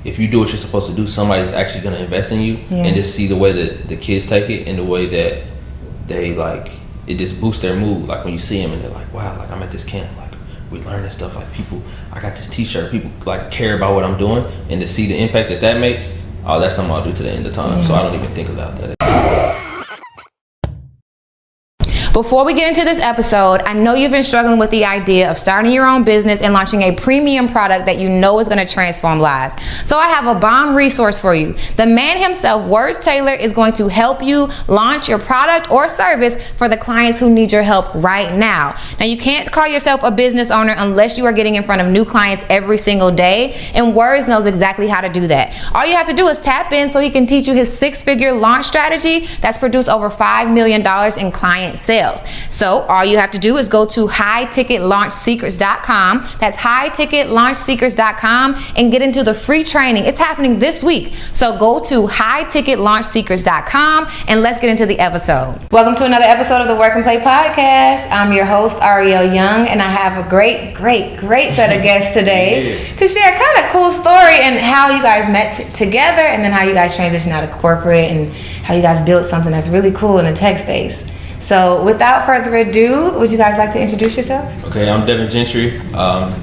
if you do what you're supposed to do, somebody's actually going to invest in you, and just see the way that the kids take it and the way that they like it just boosts their mood. Like when you see them and they're like, wow, like I'm at this camp, like we learning stuff, like people, I got this t-shirt, people like care about what I'm doing, and to see the impact that makes, oh, that's something I'll do to the end of time. So I don't even think about that. Before we get into this episode, I know you've been struggling with the idea of starting your own business and launching a premium product that you know is going to transform lives. So I have a bomb resource for you. The man himself, Words Taylor, is going to help you launch your product or service for the clients who need your help right now. Now, you can't call yourself a business owner unless you are getting in front of new clients every single day, and Words knows exactly how to do that. All you have to do is tap in so he can teach you his 6-figure launch strategy that's produced over $5 million in client sales. So all you have to do is go to highticketlaunchsecrets.com. That's highticketlaunchsecrets.com and get into the free training. It's happening this week. So go to highticketlaunchsecrets.com and let's get into the episode. Welcome to another episode of the Work and Play Podcast. I'm your host, Ariel Young, and I have a great set of guests today to share kind of cool story and how you guys met together, and then how you guys transitioned out of corporate and how you guys built something that's really cool in the tech space. So without further ado, would you guys like to introduce yourself? Okay, I'm Devin Gentry,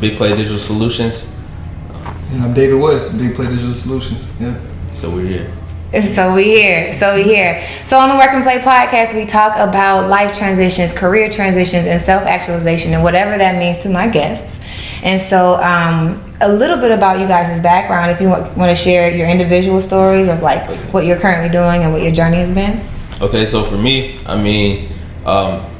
Big Play Digital Solutions. And I'm David West, Big Play Digital Solutions. Yeah. So we're here. So we here. So on the Work and Play Podcast, we talk about life transitions, career transitions, and self-actualization, and whatever that means to my guests. And so a little bit about you guys' background, if you want to share your individual stories of like what you're currently doing and what your journey has been. Okay, so for me, I mean,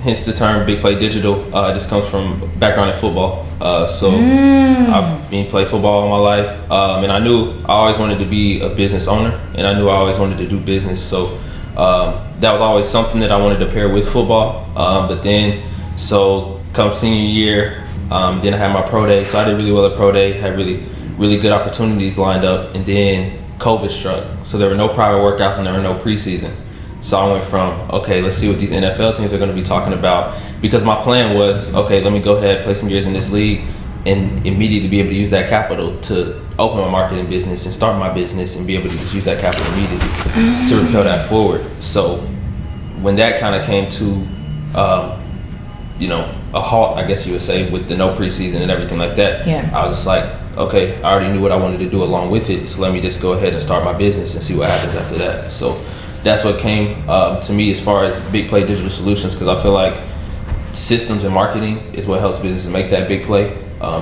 hence the term Big Play Digital. This comes from background in football. I've been playing football all my life, and I knew I always wanted to be a business owner, and I knew I always wanted to do business. So that was always something that I wanted to pair with football. But then, so come senior year, then I had my pro day. So I did really well at pro day, had really good opportunities lined up, and then COVID struck. So there were no private workouts and there were no preseason. So I went from, okay, let's see what these NFL teams are going to be talking about, because my plan was, okay, let me go ahead, play some years in this league, and immediately be able to use that capital to open my marketing business and start my business and be able to just use that capital immediately to propel that forward. So when that kind of came to, a halt, I guess you would say, with the no preseason and everything like that, I was just like, okay, I already knew what I wanted to do along with it, so let me just go ahead and start my business and see what happens after that. So that's what came to me as far as Big Play Digital Solutions, because I feel like systems and marketing is what helps businesses make that big play,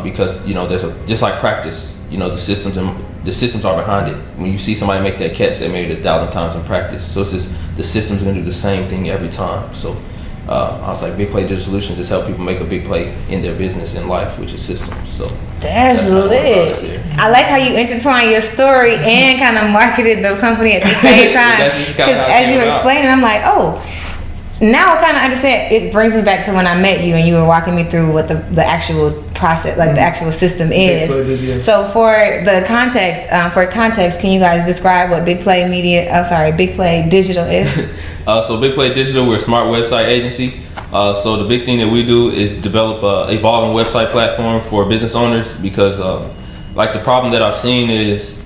because there's just like practice, the systems are behind it. When you see somebody make that catch, they made it 1,000 times in practice. So it's just the system's gonna do the same thing every time. So I was like, Big Play Digital Solutions just help people make a big play in their business and life, which is systems. So that's lit. I like how you intertwine your story and kind of marketed the company at the same time. Because as you were explaining, I'm like, oh, now I kind of understand. It brings me back to when I met you and you were walking me through what the actual process, like the actual system is. So for the context, can you guys describe what Big Play Digital is? So Big Play Digital, we're a smart website agency. So the big thing that we do is develop a evolving website platform for business owners, because like the problem that I've seen is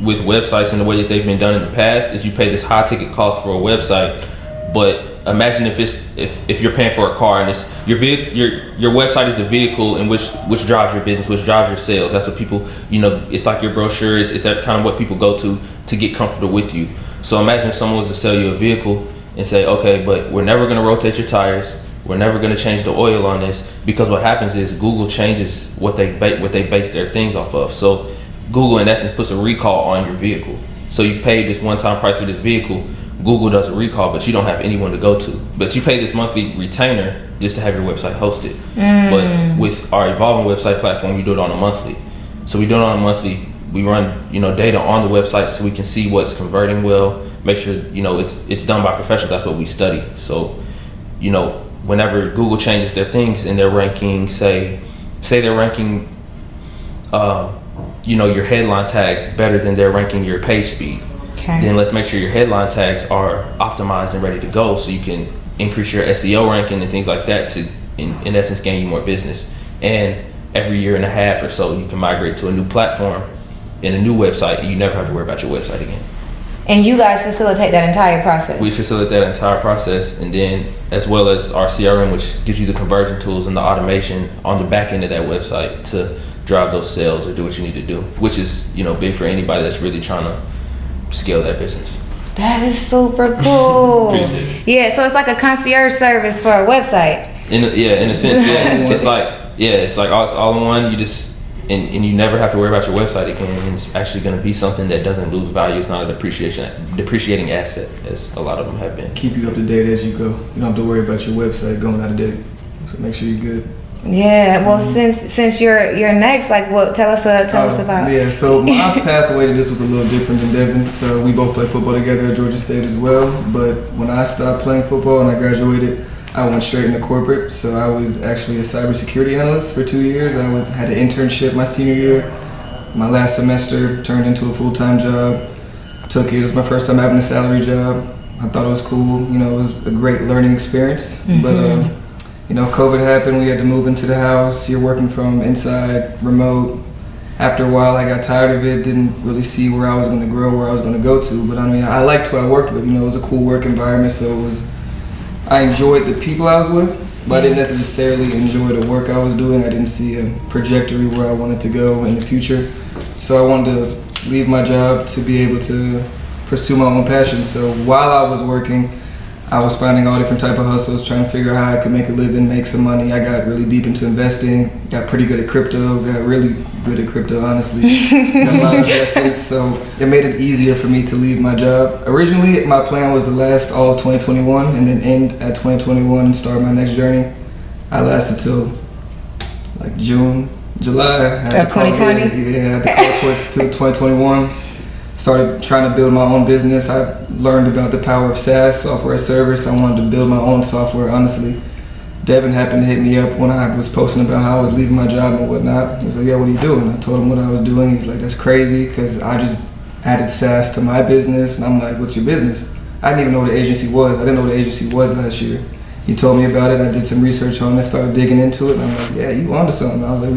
with websites and the way that they've been done in the past is you pay this high ticket cost for a website, but imagine if you're paying for a car and it's your website is the vehicle in which drives your business, which drives your sales. That's what people, it's like your brochure. It's that kind of what people go to get comfortable with you. So imagine if someone was to sell you a vehicle and say, okay, but we're never going to rotate your tires. We're never going to change the oil on this, because what happens is Google changes what they base their things off of. So Google in essence puts a recall on your vehicle. So you've paid this one-time price for this vehicle. Google does a recall, but you don't have anyone to go to. But you pay this monthly retainer just to have your website hosted. But with our evolving website platform, we do it on a monthly. So we do it on a monthly. We run, data on the website so we can see what's converting well. Make sure, it's done by professionals. That's what we study. So, whenever Google changes their things in their ranking, say they're ranking, your headline tags better than they're ranking your page speed. Okay. Then let's make sure your headline tags are optimized and ready to go, so you can increase your SEO ranking and things like that to, in essence, gain you more business. And every year and a half or so, you can migrate to a new platform in a new website, you never have to worry about your website again. And you guys facilitate that entire process? We facilitate that entire process, and then as well as our CRM, which gives you the conversion tools and the automation on the back end of that website to drive those sales or do what you need to do, which is, big for anybody that's really trying to scale that business. That is super cool. Appreciate it. Yeah, so it's like a concierge service for a website. In a sense, it's all in one. You just and you never have to worry about your website again. And it's actually going to be something that doesn't lose value. It's not a depreciating asset, as a lot of them have been. Keep you up to date as you go. You don't have to worry about your website going out of date. So make sure you're good. Yeah, well, since you're next, tell us about. Yeah, so my pathway to this was a little different than Devin's. So we both played football together at Georgia State as well. But when I stopped playing football and I graduated, I went straight into corporate. So I was actually a cybersecurity analyst for 2 years. I had an internship my senior year. My last semester turned into a full-time job. Took it. It was my first time having a salary job. I thought it was cool. It was a great learning experience. Mm-hmm. But COVID happened. We had to move into the house. You're working from inside, remote. After a while, I got tired of it. Didn't really see where I was going to grow, where I was going to go to. But I liked who I worked with. It was a cool work environment. So I enjoyed the people I was with, but I didn't necessarily enjoy the work I was doing. I didn't see a trajectory where I wanted to go in the future. So I wanted to leave my job to be able to pursue my own passion. So while I was working, I was finding all different type of hustles, trying to figure out how I could make a living, make some money. I got really deep into investing, got pretty good at crypto, got really good at crypto, honestly. Got a lot of investments, so it made it easier for me to leave my job. Originally, my plan was to last all of 2021 and then end at 2021 and start my next journey. I lasted till July. Of 2020? I had to call quits till 2021. Started trying to build my own business. I learned about the power of SaaS, software as a service. I wanted to build my own software, honestly. Devin happened to hit me up when I was posting about how I was leaving my job and whatnot. He was like, yeah, what are you doing? I told him what I was doing. He's like, that's crazy, because I just added SaaS to my business. And I'm like, what's your business? I didn't even know what the agency was. I didn't know what the agency was last year. He told me about it. I did some research on it, started digging into it. And I'm like, yeah, you onto something. I was like,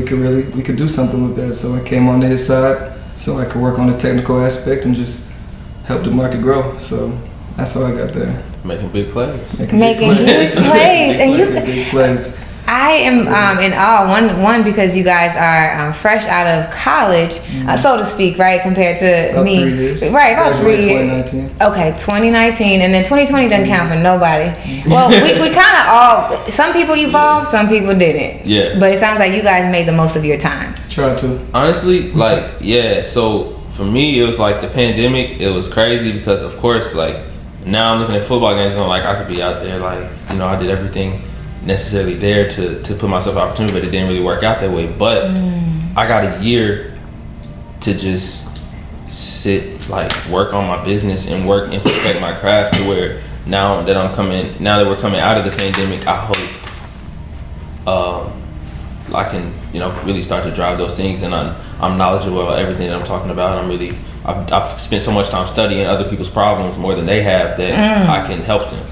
we could do something with that. So I came onto his side so I could work on the technical aspect and just help the market grow. So that's how I got there. Making big plays. Making huge plays. And big plays. I am in awe, one because you guys are fresh out of college, so to speak, right, compared to about me. 3 years. Right, about 3 years. 2019. Okay, 2019, and then 2020 doesn't count for nobody. Well, we kind of all, some people evolved, some people didn't. Yeah. But it sounds like you guys made the most of your time. Try to. Honestly, so for me, it was like the pandemic, it was crazy because, of course, now I'm looking at football games and I'm like, I could be out there, I did everything necessarily there to put myself opportunity, but it didn't really work out that way. But I got a year to just sit, work on my business and work and perfect my craft to where now that we're coming out of the pandemic, I hope I can, really start to drive those things, and I'm knowledgeable about everything that I'm talking about. I've spent so much time studying other people's problems more than they have that I can help them.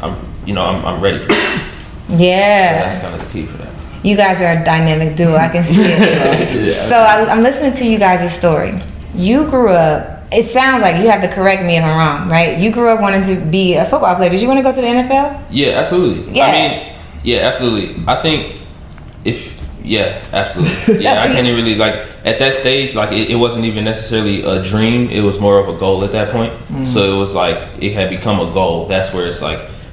I'm ready for it. Yeah. So that's kind of the key for that. You guys are a dynamic duo. I can see it. So I'm listening to you guys' story. You grew up, it sounds like, you have to correct me if I'm wrong, right? You grew up wanting to be a football player. Did you want to go to the NFL? Yeah, absolutely. Yeah. Absolutely. I think absolutely. Yeah, I can't even really, at that stage, it wasn't even necessarily a dream. It was more of a goal at that point. So it was it had become a goal. That's where it's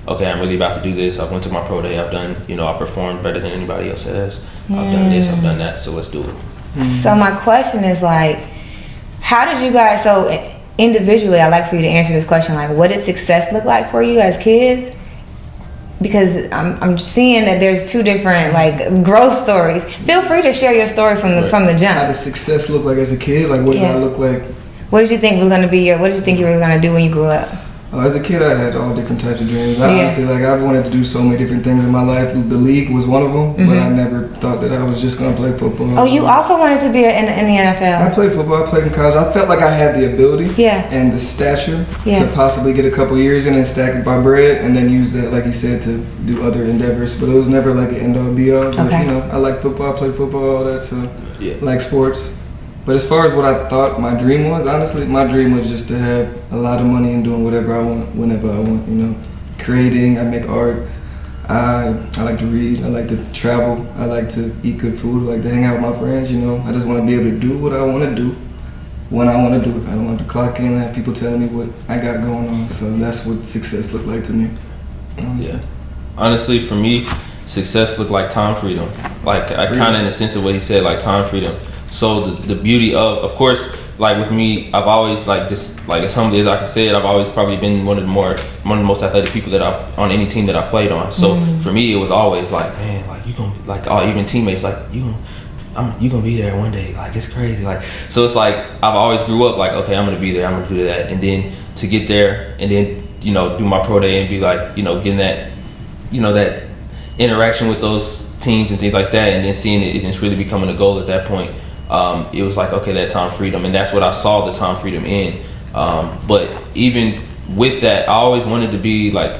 okay, I'm really about to do this. I went to my pro day. I've done, I performed better than anybody else has. I've done this, I've done that, so let's do it. So my question is how did you guys, so individually, I'd like for you to answer this question, what did success look like for you as kids? Because I'm seeing that there's two different growth stories. Feel free to share your story from the jump. How did success look like as a kid? What did I look like? What did you think was going to be what did you think you were going to do when you grew up? As a kid, I had all different types of dreams. Honestly, I've wanted to do so many different things in my life. The league was one of them, but I never thought that I was just going to play football. Oh, you also wanted to be in the NFL? I played football. I played in college. I felt like I had the ability and the stature to possibly get a couple years in and stack my bread and then use that, like you said, to do other endeavors. But it was never an end-all, be-all. But, I like football. I played football, all that, so like sports. But as far as what I thought my dream was, honestly, my dream was just to have a lot of money and doing whatever I want, whenever I want, you know. Creating, I make art, I like to read, I like to travel, I like to eat good food, I like to hang out with my friends, you know. I just want to be able to do what I want to do when I want to do it. I don't want to clock in and have people telling me what I got going on. So that's what success looked like to me. Honestly. Yeah. Honestly, for me, success looked like time freedom. Like I kind of, in the sense of what he said, like time freedom. So the beauty of course, like with me, I've always like just like as humbly as I can say it, I've always probably been one of the most athletic people that I've on any team that I played on. So for me, it was always like, man, like you gonna like even teammates like you gonna be there one day. Like it's crazy. Like so it's like I've always grew up like, okay, I'm gonna be there. I'm gonna do that, and then to get there and then do my pro day and be like getting that that interaction with those teams and things like that, and then seeing it and it's really becoming a goal at that point. It was like, okay, that time freedom, and that's what I saw the time freedom in. But even with that, I always wanted to be like,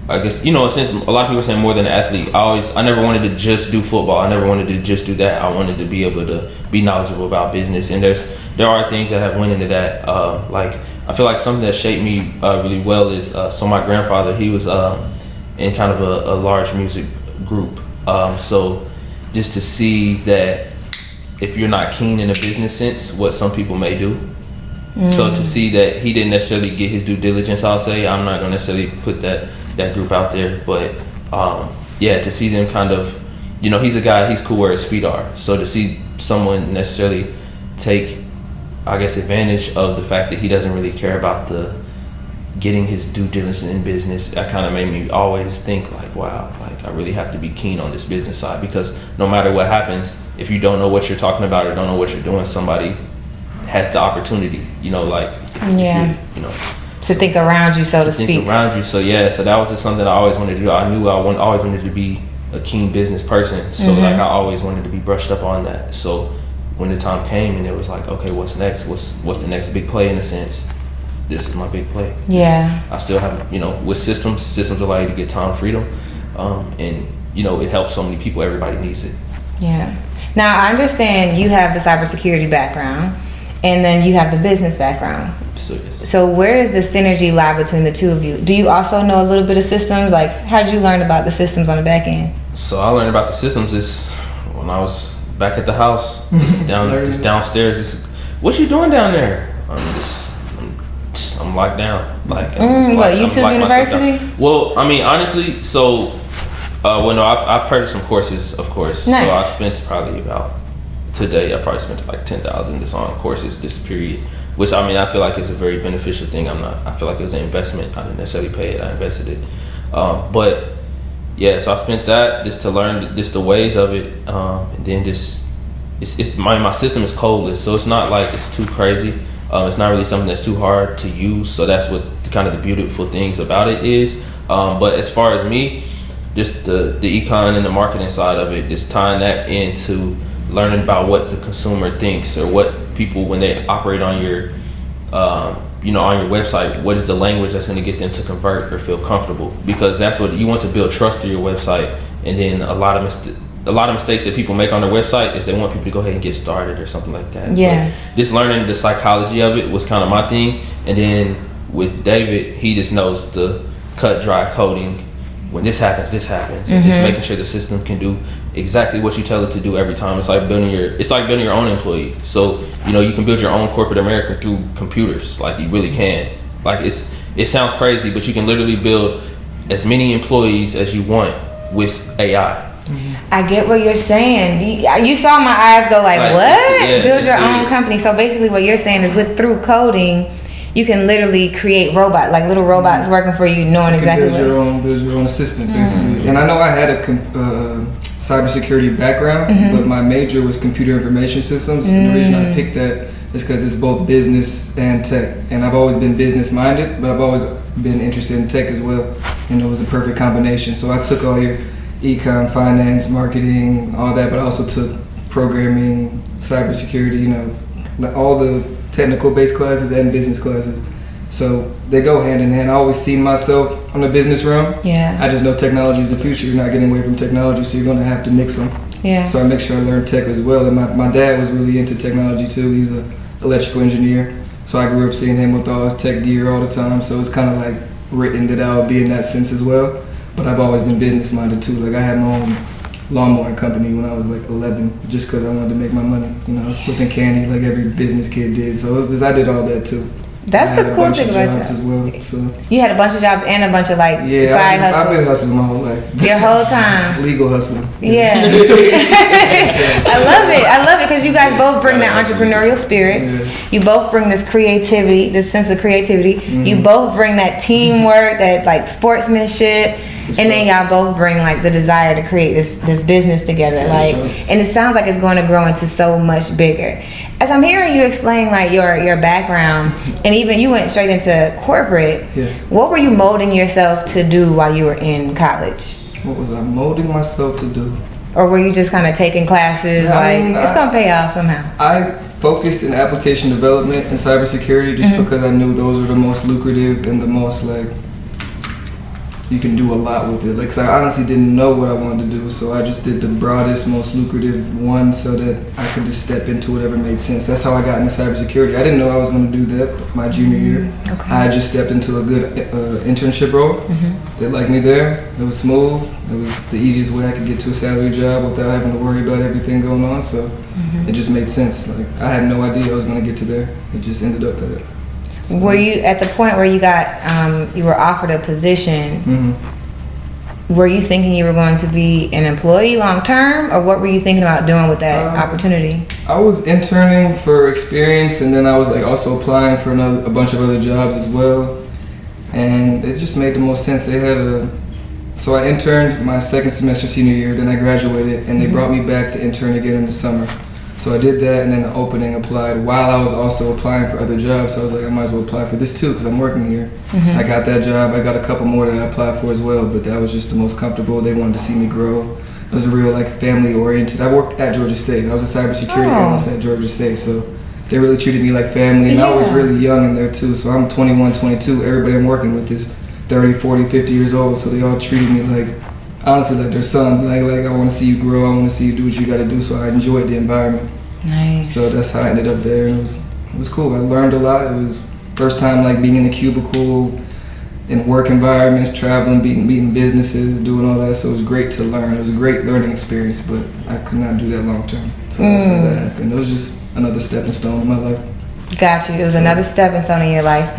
I guess since a lot of people are saying more than an athlete, I never wanted to just do football. I never wanted to just do that. I wanted to be able to be knowledgeable about business, and there are things that have went into that. Like I feel like something that shaped me really well is so my grandfather, he was in kind of a large music group. So just to see that if you're not keen in a business sense, what some people may do. So to see that he didn't necessarily get his due diligence, I'll say, I'm not gonna necessarily put that group out there, but to see them kind of, he's a guy, he's cool where his feet are. So to see someone necessarily take, I guess, advantage of the fact that he doesn't really care about getting his due diligence in business, that kind of made me always think like, wow, like I really have to be keen on this business side, because no matter what happens, if you don't know what you're talking about or don't know what you're doing, somebody has the opportunity, to think around you, so to speak. Think around you. So that was just something I always wanted to do. I knew always wanted to be a keen business person. So like I always wanted to be brushed up on that. So when the time came and it was like, okay, what's next? What's the next big play in a sense? This is my big play. Yeah. I still have, with systems allow you to get time freedom. And it helps so many people. Everybody needs it. Yeah. Now I understand you have the cybersecurity background and then you have the business background. So where does the synergy lie between the two of you? Do you also know a little bit of systems? Like, how did you learn about the systems on the back end? So I learned about the systems when I was back at the house, just downstairs. What you doing down there? I'm locked down. Like, YouTube University? Well, I mean, honestly, so, I purchased some courses, of course. Nice. So I spent probably today, I probably spent like $10,000 just on courses this period, which I feel like it's a very beneficial thing. I feel like it was an investment. I didn't necessarily pay it, I invested it. So I spent that just to learn just the ways of it. And then my system is codeless, so it's not like it's too crazy. It's not really something that's too hard to use, so that's what kind of the beautiful things about it is. But as far as me, just the econ and the marketing side of it, just tying that into learning about what the consumer thinks, or what people, when they operate on your on your website, what is the language that's going to get them to convert or feel comfortable, because that's what you want to build, trust through your website. And then a lot of mistakes that people make on their website is they want people to go ahead and get started or something like that. Yeah. But just learning the psychology of it was kind of my thing. And then with David, he just knows the cut dry coding. When this happens, and just making sure the system can do exactly what you tell it to do every time. It's like building your own employee. So you can build your own corporate America through computers. Like you really can. Like it sounds crazy, but you can literally build as many employees as you want with AI. I get what you're saying. You saw my eyes go like what? Build your own company. So basically what you're saying is through coding, you can literally create little robots working for you, knowing exactly build your own assistant, basically. And I know I had a cybersecurity background, but my major was computer information systems. And the reason I picked that is because it's both business and tech. And I've always been business minded, but I've always been interested in tech as well. It was a perfect combination. So I took all your econ, finance, marketing, all that, but I also took programming, cybersecurity, all the technical based classes and business classes. So they go hand in hand. I always seen myself on the business realm. Yeah. I just know technology is the future. You're not getting away from technology, so you're going to have to mix them. Yeah. So I make sure I learn tech as well. And my dad was really into technology too. He was an electrical engineer. So I grew up seeing him with all his tech gear all the time. So it's kind of like written that I would be in that sense as well. But I've always been business minded too. Like I had my own lawnmowing company when I was like 11, just because I wanted to make my money. You know, I was flipping candy like every business kid did. So I did all that too. That's the cool thing about you. As well, so. You had a bunch of jobs and a bunch of like side hustles. I've been hustling my whole life. Your whole time. Legal hustling. Yeah. I love it because you guys both bring that entrepreneurial spirit. Yeah. You both bring this creativity, this sense of creativity. Mm-hmm. You both bring that teamwork, that like sportsmanship. And then y'all both bring like the desire to create this business together. Like, and it sounds like it's going to grow into so much bigger. As I'm hearing you explain like your background, and even you went straight into corporate. Yeah. What were you molding yourself to do while you were in college? What was I molding myself to do? Or were you just kind of taking classes? It's gonna pay off somehow. I focused in application development and cybersecurity just because I knew those were the most lucrative and the most like you can do a lot with it. Like, 'cause I honestly didn't know what I wanted to do, so I just did the broadest, most lucrative one so that I could just step into whatever made sense. That's how I got into cybersecurity. I didn't know I was going to do that my junior year. Okay. I just stepped into a good internship role. They liked me there. It was smooth. It was the easiest way I could get to a salary job without having to worry about everything going on. So it just made sense. Like, I had no idea I was going to get to there. It just ended up there. So, were you at the point where you got you were offered a position? Were you thinking you were going to be an employee long term, or what were you thinking about doing with that opportunity? I was interning for experience, and then I was like also applying for a bunch of other jobs as well, and it just made the most sense. So I interned my second semester senior year, then I graduated, and they brought me back to intern again in the summer. So I did that, and then the opening applied while I was also applying for other jobs. So I was like, I might as well apply for this too, because I'm working here. I got that job. I got a couple more that I applied for as well, but that was just the most comfortable. They wanted to see me grow. It was a real like family oriented. I worked at Georgia State. I was a cybersecurity analyst at Georgia State, so they really treated me like family. And I was really young in there too. So I'm 21, 22. Everybody I'm working with is 30, 40, 50 years old. So they all treated me like, honestly, like their son. Like I want to see you grow. I want to see you do what you got to do. So I enjoyed the environment. Nice. So that's how I ended up there. And it was cool. I learned a lot. It was first time like being in the cubicle, in work environments, traveling, meeting businesses, doing all that. So it was great to learn. It was a great learning experience, but I could not do that long term. So that's how that happened. It was just another stepping stone in my life. Got you. It was another stepping stone in your life.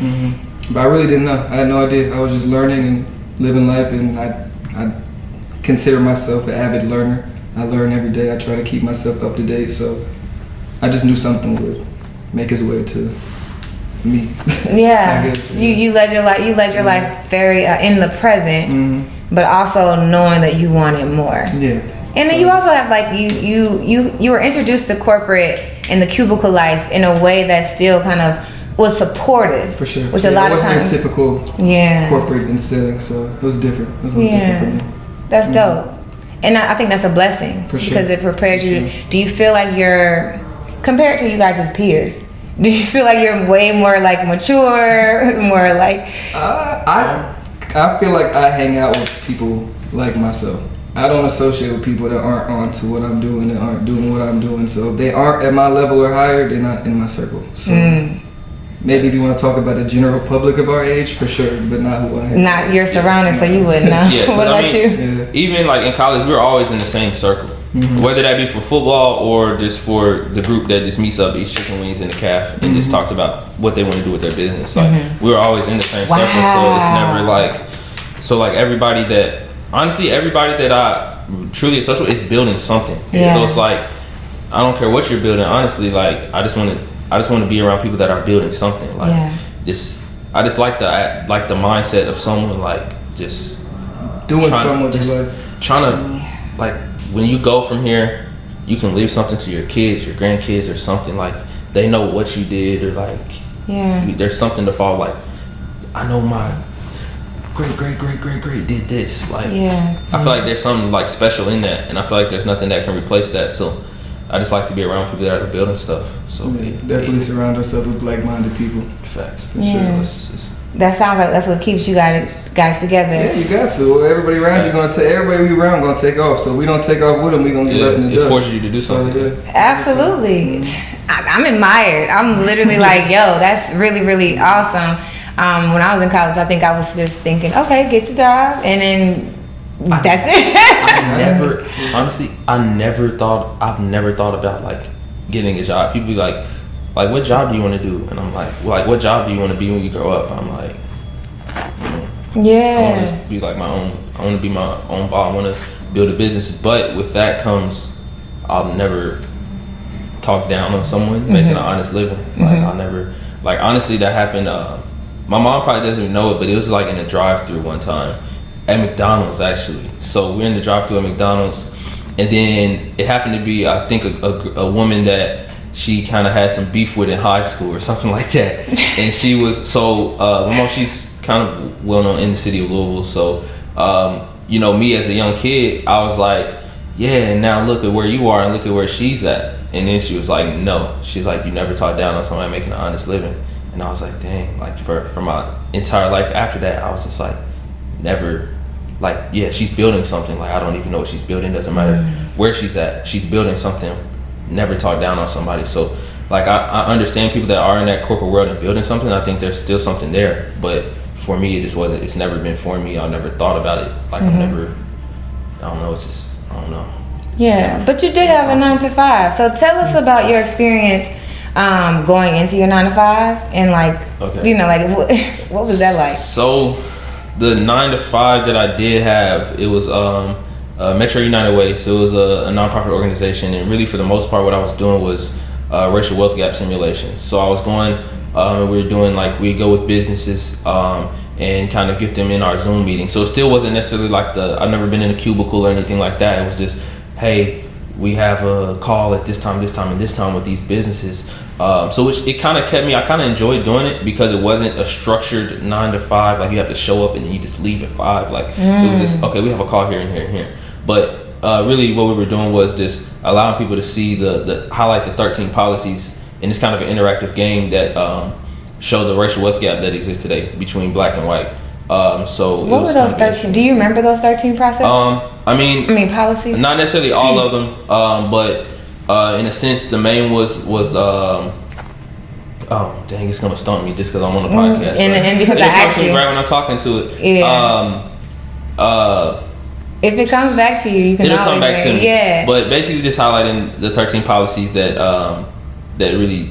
But I really didn't know. I had no idea. I was just learning and living life, and I consider myself an avid learner. I learn every day. I try to keep myself up to date. So I just knew something would make its way to me. Yeah, you led your life. You led your life very in the present, but also knowing that you wanted more. Yeah. And then you also have like you were introduced to corporate and the cubicle life in a way that still kind of was supportive. For sure. Which a lot of times it wasn't your typical corporate instead, so it was different. It was a little different for me. That's dope. And I think that's a blessing because it prepares you. Do you feel like you're, compared to you guys as peers, do you feel like you're way more like mature, more like? I feel like I hang out with people like myself. I don't associate with people that aren't on to what I'm doing, that aren't doing what I'm doing. So if they aren't at my level or higher, they're not in my circle. So maybe if you want to talk about the general public of our age, for sure, but not who I am. Not your surroundings, so you wouldn't know. What about you? Yeah. Even like in college, we were always in the same circle. Whether that be for football or just for the group that just meets up, eats chicken wings in the caf and just talks about what they want to do with their business. Like we were always in the same circle, so it's never like everybody that I truly associate with is building something. Yeah. So it's like I don't care what you're building. Honestly, like I just want to be around people that are building something. Like I just like the mindset of someone like just doing something with your life. Trying to like. When you go from here, you can leave something to your kids, your grandkids, or something like they know what you did, or like there's something to follow. Like I know my great did this. Like I feel like there's something like special in that, and I feel like there's nothing that can replace that. So I just like to be around people that are building stuff. So definitely surround ourselves with like-minded people. Facts. Yeah. So it's That sounds like that's what keeps you guys together. Yeah, you got to. Everybody around you everybody we around gonna take off. So if we don't take off with them, we gonna get left in the dust. It forces you to do something. Absolutely. I'm admired. I'm literally like, yo, that's really, really awesome. When I was in college, I think I was just thinking, okay, get your job, and then that's it. I've never thought about like getting a job. People be like, what job do you want to do? And I'm like, what job do you want to be when you grow up? I'm like, yeah. I want to be like I want to be my own boss. I want to build a business. But with that comes, I'll never talk down on someone making an honest living. Like I'll never, honestly, that happened. My mom probably doesn't even know it, but it was like in a drive-through one time at McDonald's actually. So we're in the drive-through at McDonald's, and then it happened to be, I think, a woman that she kind of had some beef with in high school or something like that. And she was, my mom, she's kind of well known in the city of Louisville. So, me as a young kid, I was like, yeah, and now look at where you are and look at where she's at. And then she was like, no. She's like, you never talk down on somebody making an honest living. And I was like, dang, for my entire life after that, I was just like, never, yeah, she's building something. I don't even know what she's building. Doesn't matter where she's at. She's building something. Never talk down on somebody. So I understand people that are in that corporate world and building something. I think there's still something there, but for me it just wasn't. It's never been for me. I never thought about it. I don't know, it's just, I don't know. Yeah, but you did have a 9 to 5. So tell us about your experience going into your 9 to 5 and what was that like? So the 9 to 5 that I did have, it was Metro United Way. So it was a nonprofit organization, and really for the most part what I was doing was racial wealth gap simulation. So I was going and we were doing we go with businesses and kind of get them in our Zoom meeting. So it still wasn't necessarily I've never been in a cubicle or anything like that. It was just, hey, we have a call at this time, and this time with these businesses. So it kind of kept me, I kind of enjoyed doing it because it wasn't a structured 9 to 5, you have to show up and then you just leave at 5. It was just, okay, we have a call here and here and here. But really what we were doing was just allowing people to see highlight the 13 policies in this kind of an interactive game that show the racial wealth gap that exists today between black and white. So what were those 13? Do you remember those 13 processes? I mean policies. Not necessarily all of them, but in a sense, the main was oh dang, it's gonna stump me just because I'm on the podcast. And because I asked you right when I'm talking to it. Yeah. If it comes back to you, you can always come back to me. Yeah. But basically, just highlighting the 13 policies that that really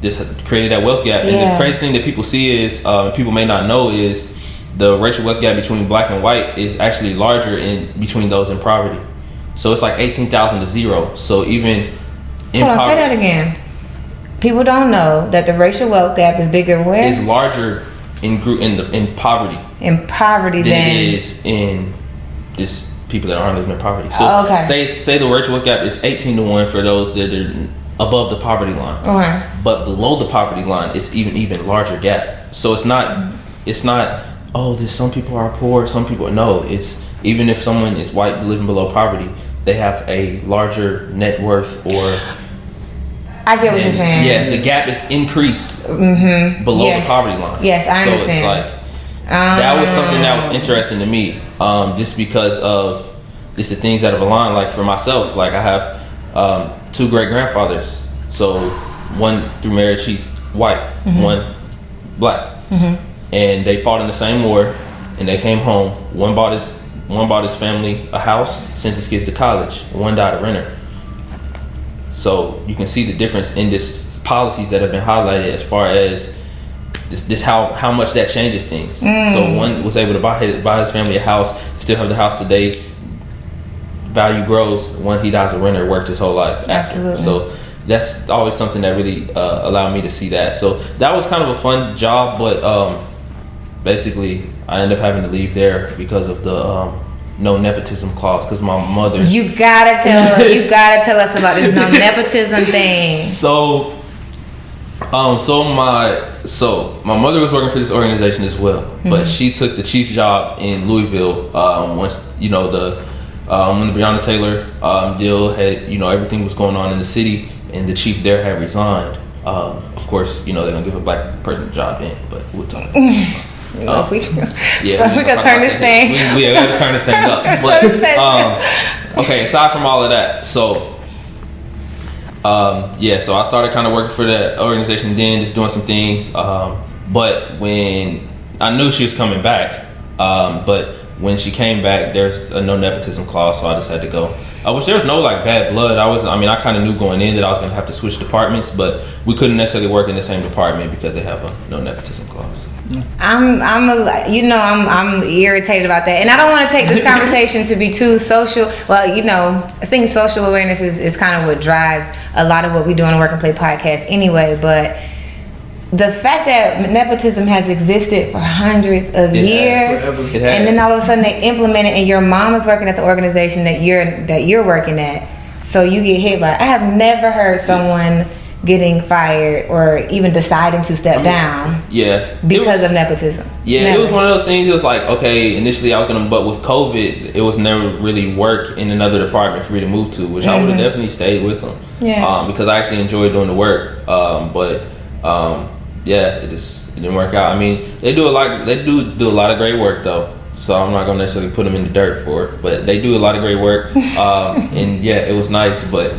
just created that wealth gap. And the crazy thing that people see is, people may not know, is the racial wealth gap between black and white is actually larger between those in poverty. So it's 18,000 to 0. So even in Hold on, say that again. People don't know that the racial wealth gap is bigger where? It's larger in poverty. In poverty than it is in just people that aren't living in poverty. So say the racial wealth gap is 18 to 1 for those that are above the poverty line. Okay. But below the poverty line, it's even larger gap. So it's not there's some people are poor, some people no. It's even if someone is white living below poverty, they have a larger net worth or. I get what you're saying. Yeah, the gap is increased below the poverty line. Yes, I understand. So it's that was something that was interesting to me, just because of just the things that have aligned. For myself, I have 2 great grandfathers. So one through marriage, he's white, one black, and they fought in the same war, and they came home. One bought his family a house, sent his kids to college. One died a renter. So you can see the difference in this policies that have been highlighted as far as this how much that changes things. So one was able to buy his family a house, still have the house today. Value grows. One, he dies a renter, worked his whole life after. Absolutely. So that's always something that really allowed me to see that. So that was kind of a fun job, but basically I ended up having to leave there because of the no nepotism clause, because my mother. You gotta tell us about this no nepotism thing. So my mother was working for this organization as well, but she took the chief job in Louisville once when the Breonna Taylor deal had, everything was going on in the city, and the chief there had resigned. Of course, they're gonna give a black person a job then, but we'll talk about that. We gotta turn this thing. We gotta turn this thing up. But okay, aside from all of that, so so I started kind of working for that organization then, just doing some things. But when I knew she was coming back, but when she came back, there's a no nepotism clause, so I just had to go. Which there was no like bad blood. I kind of knew going in that I was gonna have to switch departments, but we couldn't necessarily work in the same department because they have a no nepotism clause. I'm irritated about that, and I don't want to take this conversation to be too social. Well, I think social awareness is kind of what drives a lot of what we do on the Work and Play podcast anyway, but the fact that nepotism has existed for hundreds of years, and then all of a sudden they implement it, and your mom is working at the organization that you're working at, so you get hit by it. I have never heard someone getting fired or even deciding to step down because of nepotism. It was one of those things. It was like, okay, initially I was gonna, but with COVID, it was never really work in another department for me to move to, which I would have definitely stayed with them. Because I actually enjoyed doing the work. It didn't work out. I mean, they do a lot of great work though. So I'm not gonna necessarily put them in the dirt for it, but they do a lot of great work. And it was nice, but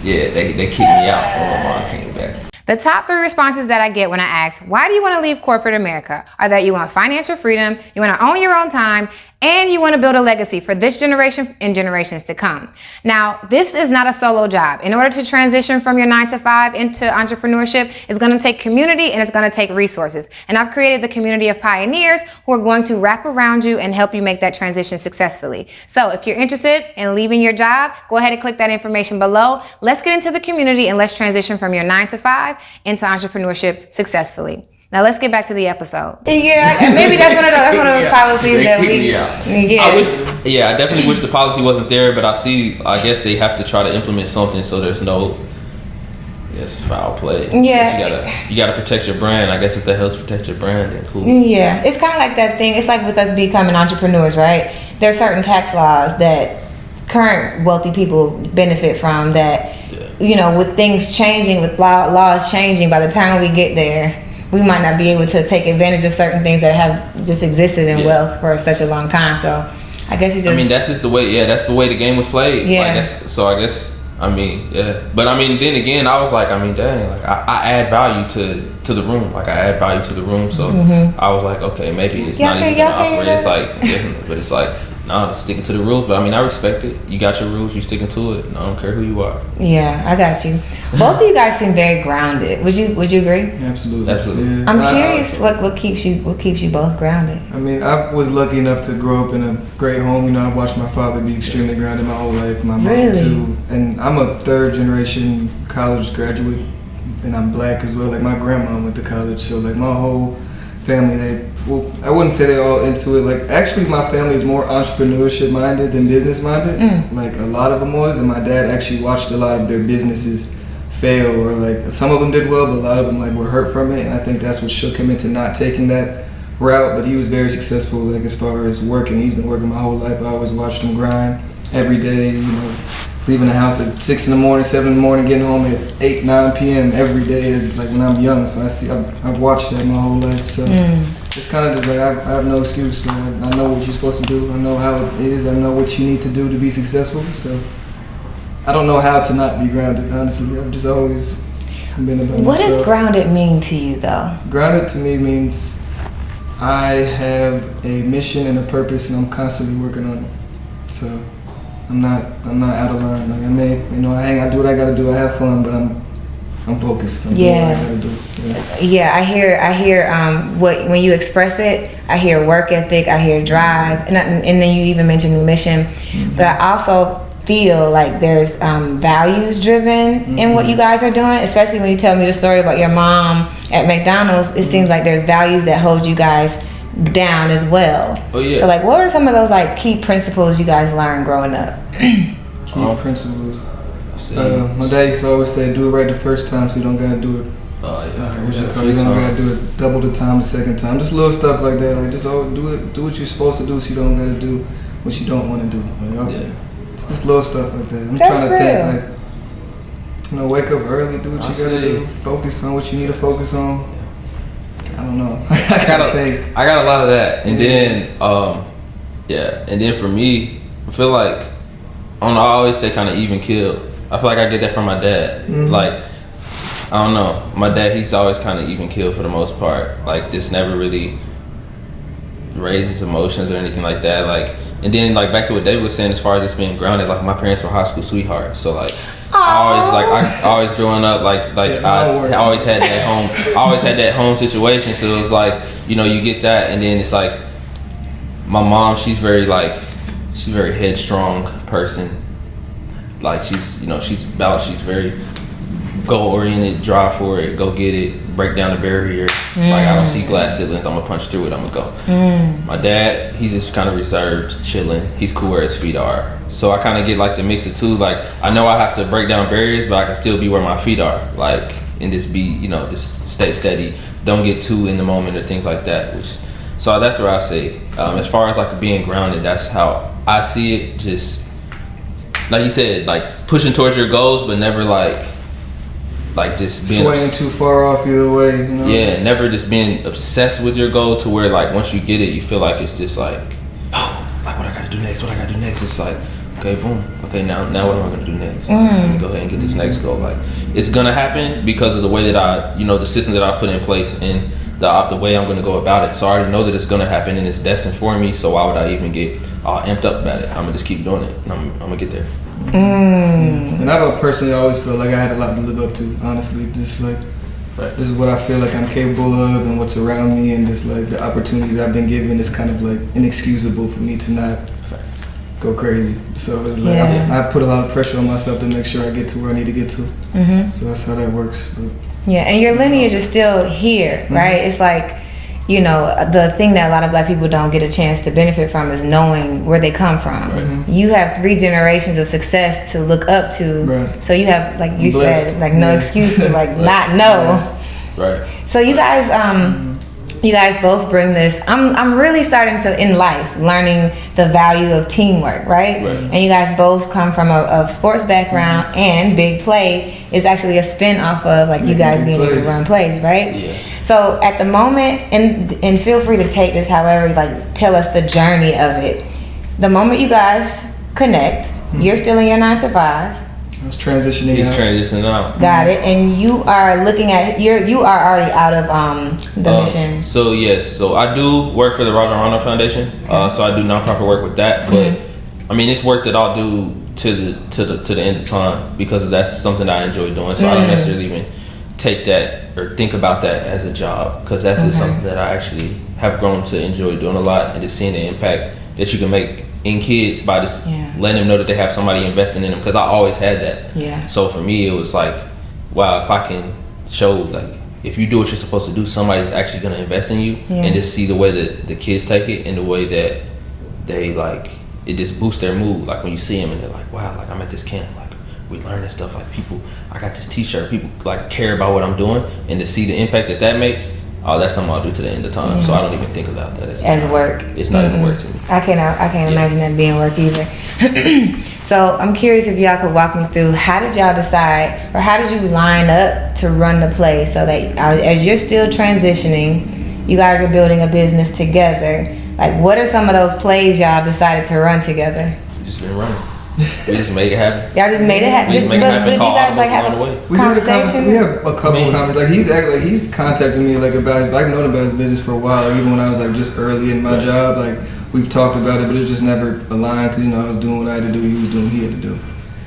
they kicked me out when my mom came back. The top 3 responses that I get when I ask, why do you want to leave corporate America, are that you want financial freedom, you want to own your own time, and you want to build a legacy for this generation and generations to come. Now, this is not a solo job. In order to transition from your 9-to-5 into entrepreneurship, it's going to take community and it's going to take resources. And I've created the community of pioneers who are going to wrap around you and help you make that transition successfully. So if you're interested in leaving your job, go ahead and click that information below. Let's get into the community and let's transition from your 9-to-5 into entrepreneurship successfully. Now let's get back to the episode. Yeah, maybe that's one of those policies that we. I definitely wish the policy wasn't there, but I guess they have to try to implement something so there's no, foul play. You gotta protect your brand. I guess if that helps protect your brand, then cool. Yeah, it's kind of like that thing. It's like with us becoming entrepreneurs, right? There are certain tax laws that current wealthy people benefit from that, with things changing, with laws changing, by the time we get there, we might not be able to take advantage of certain things that have just existed in wealth for such a long time. So I guess that's just the way. That's the way the game was played. But then again, I was like, dang, like I add value to the room. Like I add value to the room. So I was like, okay, maybe it's not even gonna operate. It's like different, but it's like, no, sticking to the rules. But I respect it. You got your rules. You sticking to it. And I don't care who you are. Yeah, I got you. Both of you guys seem very grounded. Would you agree? Absolutely. Yeah. I'm curious. What keeps you both grounded? I was lucky enough to grow up in a great home. I watched my father be extremely grounded my whole life. My mom too. And I'm a 3rd generation college graduate, and I'm black as well. Like my grandma went to college, so like my whole family, I wouldn't say they're all into it. Like actually my family is more entrepreneurship minded than business minded. Like a lot of them was, and my dad actually watched a lot of their businesses fail, or like some of them did well, but a lot of them like were hurt from it, and I think that's what shook him into not taking that route. But he was very successful, like as far as working. He's been working my whole life. I always watched him grind every day, leaving the house at 6 in the morning, 7 in the morning, getting home at 8, 9 p.m. every day is like when I'm young. So I've watched that my whole life. So it's kind of just like I have no excuse. I know what you're supposed to do. I know how it is. I know what you need to do to be successful. So I don't know how to not be grounded, honestly. I've just always been about What myself. does grounded mean to you, though? Grounded to me means I have a mission and a purpose, and I'm constantly working on it. So I'm not out of line. Like I do what I gotta do. I have fun, but I'm focused. I'm doing what I gotta do. Yeah, I hear when you express it, I hear work ethic, I hear drive, and then you even mentioned mission. But I also feel like there's values driven in what you guys are doing, especially when you tell me the story about your mom at McDonald's. It seems like there's values that hold you guys down as well. Oh yeah. So like, what are some of those like key principles you guys learned growing up? Key principles. My dad used to always say, do it right the first time, so you don't gotta do it. You don't gotta do it double the time the second time. Just little stuff like that. Like just do what you're supposed to do, so you don't gotta do what you don't want to do. Like, okay. Yeah. It's just little stuff like that. I'm That's trying to real. think, like, you know, wake up early, do what you gotta do, focus on what you need to focus on. I don't know. I got a lot of that, and then and then for me, I feel like I always stay kind of even keeled. I feel like I get that from my dad. Mm-hmm. Like, I don't know, my dad, he's always kind of even keeled for the most part. Like, this never really raises emotions or anything like that. Like, and then like back to what David was saying, as far as just being grounded. Like, my parents were high school sweethearts, so like. I always growing up I always had that home. I always had that home situation. So it was like, you know, you get that, and then it's like my mom. She's very headstrong person. Like, she's very goal oriented, drive for it, go get it, break down the barrier. Like, I don't see glass ceilings, I'm gonna punch through it, I'm gonna go. My dad, he's just kind of reserved, chilling. He's cool where his feet are. So I kind of get like the mix of two. Like, I know I have to break down barriers, but I can still be where my feet are. Like, and just be, you know, just stay steady. Don't get too in the moment or things like that. So that's where I say, as far as like being grounded, that's how I see it. Just like you said, like pushing towards your goals, but never like just being swaying too far off either way, you know? Yeah, never just being obsessed with your goal to where like once you get it, you feel like it's just like, oh, like what I gotta do next? It's like, okay, boom. Okay, now what am I gonna do next? Let me go ahead and get this next goal. Like, it's gonna happen because of the way that the system that I've put in place and the way I'm gonna go about it. So I already know that it's gonna happen and it's destined for me. So why would I even get amped up about it? I'm gonna just keep doing it, and I'm gonna get there. And I personally always feel like I had a lot to live up to, honestly. Just like, this is what I feel like I'm capable of and what's around me, and just like the opportunities I've been given is kind of like inexcusable for me to not go crazy. So it's like I put a lot of pressure on myself to make sure I get to where I need to get to. So that's how that works. But, and your lineage is still here, right? It's like, you know, the thing that a lot of Black people don't get a chance to benefit from is knowing where they come from. You have 3 generations of success to look up to. So you have, like you said, like no excuse to like not know. So you guys both bring this. I'm really starting to, in life, learning the value of teamwork, right? And you guys both come from a sports background, and Big Play is actually a spin off of like you guys being able to run plays, right? So at the moment, and feel free to take this however, like tell us the journey of it. The moment you guys connect, you're still in your 9 to 5. I was transitioning. He's transitioning out. Got it. And you are looking at you are already out of the mission. So yes, so I do work for the Roger Rondo Foundation. So I do nonprofit work with that. But I mean, it's work that I'll do to the end of time, because that's something that I enjoy doing. So I don't necessarily even take that or think about that as a job, because that's just something that I actually have grown to enjoy doing a lot, and just seeing the impact that you can make in kids by just letting them know that they have somebody investing in them, because I always had that. So for me, it was like, wow, if I can show, like, if you do what you're supposed to do, somebody's actually going to invest in you, and just see the way that the kids take it and the way that they, like, it just boosts their mood. Like, when you see them and they're like, wow, like, I'm at this camp, like, we learning stuff, like, people, I got this t-shirt, people like care about what I'm doing, and to see the impact that makes, that's something I'll do to the end of time. So I don't even think about that as work. It's not even work to me. I can't imagine that being work either. So I'm curious if y'all could walk me through, how did y'all decide, or how did you line up to run the play, so that as you're still transitioning, you guys are building a business together. Like, what are some of those plays y'all decided to run together? We just been running. We just made it happen. Y'all just made it happen. But did you guys like have a conversation? We have a couple of conversations. Like, he's contacted me like about his. I've known about his business for a while, even when I was like just early in my job. Like, we've talked about it, but it just never aligned, because, you know, I was doing what I had to do. He was doing what he had to do.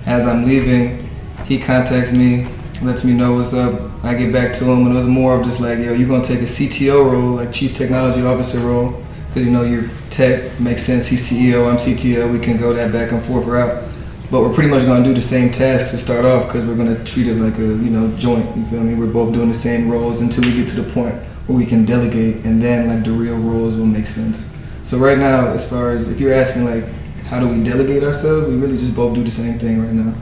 As I'm leaving, he contacts me, lets me know what's up. I get back to him, and it was more of just like, yo, you're gonna take a CTO role, like Chief Technology Officer role. Because, you know, your tech makes sense. He's CEO, I'm CTO. We can go that back and forth route. But we're pretty much going to do the same tasks to start off, because we're going to treat it like a, you know, joint. You feel me? We're both doing the same roles until we get to the point where we can delegate, and then like the real roles will make sense. So right now, as far as if you're asking like how do we delegate ourselves, we really just both do the same thing right now.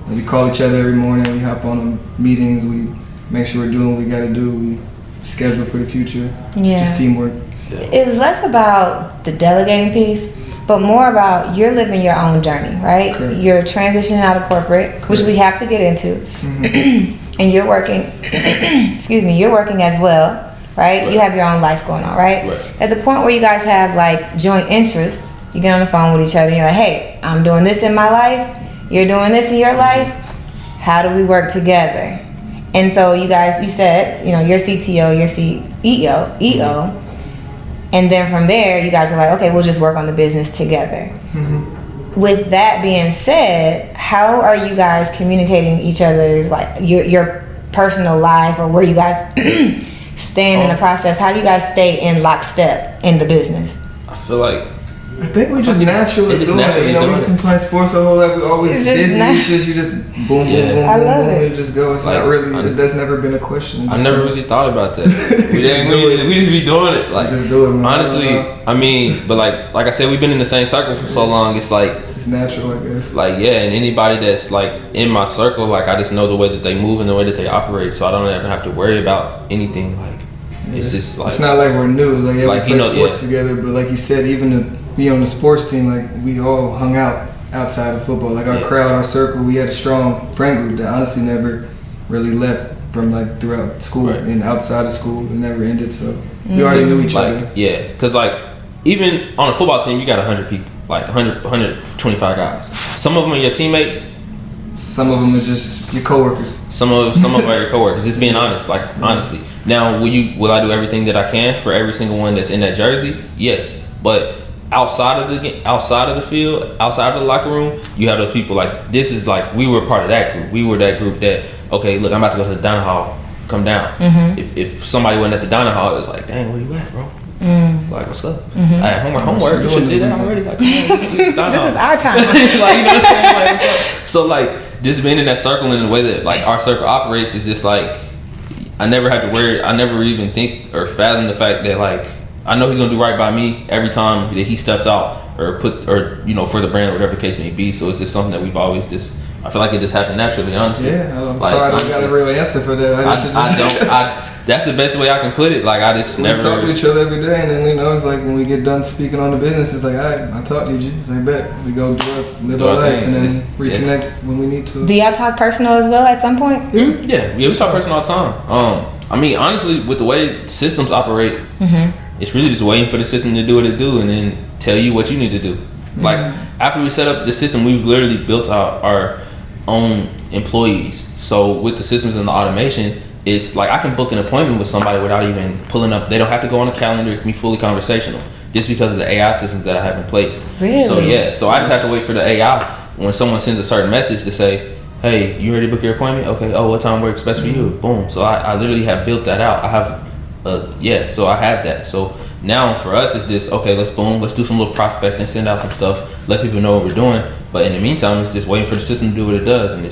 Like, we call each other every morning. We hop on meetings. We make sure we're doing what we got to do. We schedule for the future. Just teamwork. It was less about the delegating piece, but more about you're living your own journey, right? Correct. You're transitioning out of corporate, which we have to get into, and you're working. Excuse me, you're working as well, right? You have your own life going on, right? At the point where you guys have like joint interests, you get on the phone with each other. And you're like, hey, I'm doing this in my life. You're doing this in your life. How do we work together? And so you guys, you said, your CTO, your CEO, and then from there, you guys are like, okay, we'll just work on the business together. With that being said, how are you guys communicating each other's, like, your personal life, or where you guys stand in the process? How do you guys stay in lockstep in the business? I feel like I think we just naturally doing it. We can play sports the whole life. We always busy. You just boom, boom, boom, I love boom, it. You just go. It's like, not really. That's never been a question. I never really thought about that. we just be doing it. Like, just do it, man. Honestly, I mean, but like I said, we've been in the same circle for so long. It's like it's natural, I guess. Like, yeah, and anybody that's like in my circle, like, I just know the way that they move and the way that they operate, so I don't ever have to worry about anything. Like, it's just like, it's not like we're new. Like, yeah, like, we play sports together, but like you said, even to be on the sports team, like, we all hung out outside of football. Like, our crowd, our circle, we had a strong friend group that honestly never really left from like throughout school and outside of school. It never ended, so we already knew each other. Yeah, because like even on a football team, you got 100 people, like 125 guys. Some of them are your teammates. Some of them are just your coworkers. Some of them are your coworkers. Just being honest, like honestly. Now, will I do everything that I can for every single one that's in that jersey? Yes, but outside of the field, outside of the locker room, you have those people. Like, this is like, we were part of that group. We were that group that, okay, look, I'm about to go to the dining hall. Come down. If somebody wasn't at the dining hall, it was like, dang, where you at, bro? Like, what's up? I had homework. You should have did that already. Like, this is our time. Like, you know what I'm saying? Like, so like, just being in that circle and the way that like our circle operates is just like, I never had to worry. I never even think or fathom the fact that like, I know he's gonna do right by me every time that he steps out or for the brand or whatever the case may be. So it's just something that we've always just. I feel like it just happened naturally, honestly. Yeah, I'm sorry I don't got a real answer for that. That's the best way I can put it. Like, I just never talk to each other every day, and then it's like when we get done speaking on the business, it's like, all right, I talk to you, G. It's like, bet we go live our life, and then reconnect when we need to. Do y'all talk personal as well at some point? Yeah, we talk personal all the time. I mean, honestly, with the way systems operate, it's really just waiting for the system to do what it do, and then tell you what you need to do. Like, after we set up the system, we've literally built our own employees. So with the systems and the automation, it's like I can book an appointment with somebody without even pulling up. They don't have to go on a calendar. It can be fully conversational, just because of the AI systems that I have in place. Really? So I just have to wait for the AI when someone sends a certain message to say, hey, you ready to book your appointment? Okay. Oh, what time works best for you? Boom. So I literally have built that out. I have so I have that. So now for us, it's just, okay, let's do some little prospecting, send out some stuff, let people know what we're doing. But in the meantime, it's just waiting for the system to do what it does. And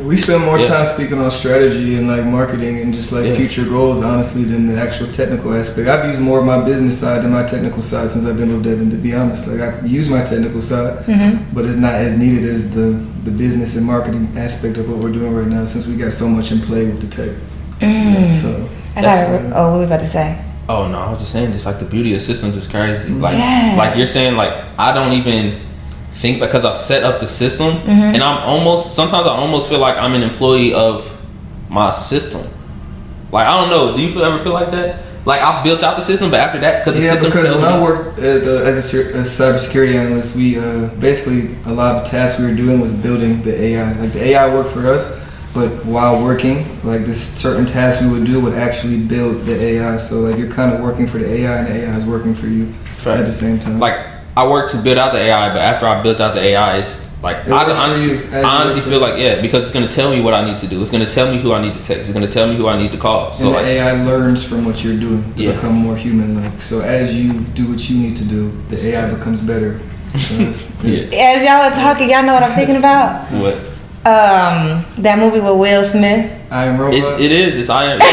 we spend more time speaking on strategy and like marketing and just like future goals, honestly, than the actual technical aspect. I've used more of my business side than my technical side since I've been with Devin, to be honest. Like, I use my technical side, but it's not as needed as the business and marketing aspect of what we're doing right now, since we got so much in play with the tech. What were we about to say? Oh no, I was just saying, just like the beauty of systems is crazy. Like you're saying, like I don't even think, because I've set up the system, and sometimes I almost feel like I'm an employee of my system. Like, I don't know, do you ever feel like that? Like, I've built out the system, but after that, because the system tells when me. I worked as a cybersecurity analyst, we basically a lot of the tasks we were doing was building the AI. Like, the AI worked for us, but while working, like, this certain tasks we would do would actually build the AI. So like, you're kind of working for the AI, and the AI is working for you at the same time. Like, I worked to build out the AI, but after I built out the AI, it's like, I honestly feel like, because it's going to tell me what I need to do. It's going to tell me who I need to text. It's going to tell me who I need to call. So and the AI learns from what you're doing to become more human-like. So as you do what you need to do, the AI becomes better. So As y'all are talking, y'all know what I'm thinking about? What? That movie with Will Smith. I Am Robot. It is. It's I Am. You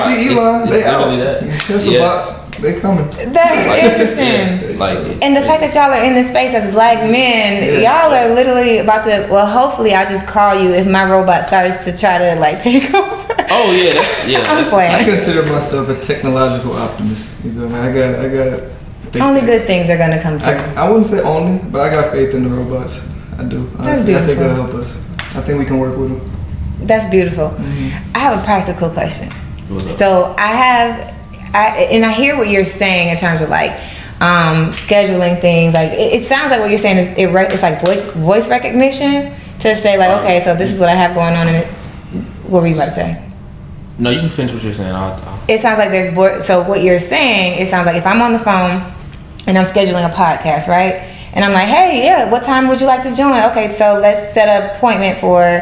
see Elon, it's they out. literally that. Tesla bots, they coming. That's interesting. And the fact that y'all are in this space as black men, y'all are literally about to. Well, hopefully, I'll just call you if my robot starts to try to like take over. Oh yeah, I'm playing. I consider myself a technological optimist. You know, I got Only good things are gonna come to. I wouldn't say only, but I got faith in the robots. I do. That's Honestly, I think beautiful. they'll help us. I think we can work with them. That's beautiful. I have a practical question. So I hear what you're saying in terms of like scheduling things. Like it sounds like what you're saying is it's like voice recognition to say like, okay, so this is what I have going on. And what were you about to say? No, you can finish what you're saying. It sounds like there's voice. So what you're saying, it sounds like if I'm on the phone and I'm scheduling a podcast, right? And I'm like, hey, yeah, what time would you like to join? Okay, so let's set an appointment for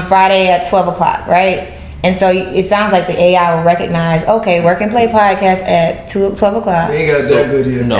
Friday at 12 o'clock, right? And so it sounds like the AI will recognize, okay, Work and Play podcast at 12 o'clock. They ain't got that good yet. No.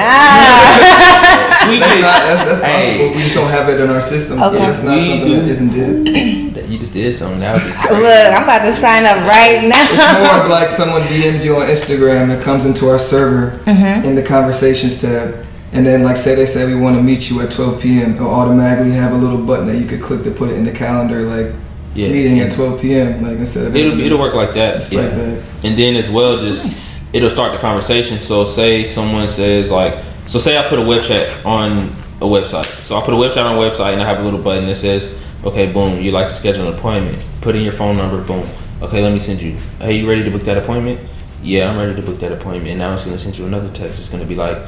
That's possible. We just don't have it in our system. Okay. That's not something that isn't did. You just did something. That would be crazy. Look, I'm about to sign up right now. It's more of like someone DMs you on Instagram that comes into our server in the conversations tab. And then like say they say we want to meet you at 12 p.m. It'll automatically have a little button that you could click to put it in the calendar like meeting at 12 p.m. like instead of it'll work like that. It's like that. And then as well, just nice. It'll start the conversation. So say someone says like, so say I put a web chat on a website. So I put a web chat on a website and I have a little button that says, okay, boom, you'd like to schedule an appointment. Put in your phone number, boom. Okay, let me send you. Hey, you ready to book that appointment? Yeah, I'm ready to book that appointment. And now it's gonna send you another text. It's gonna be like,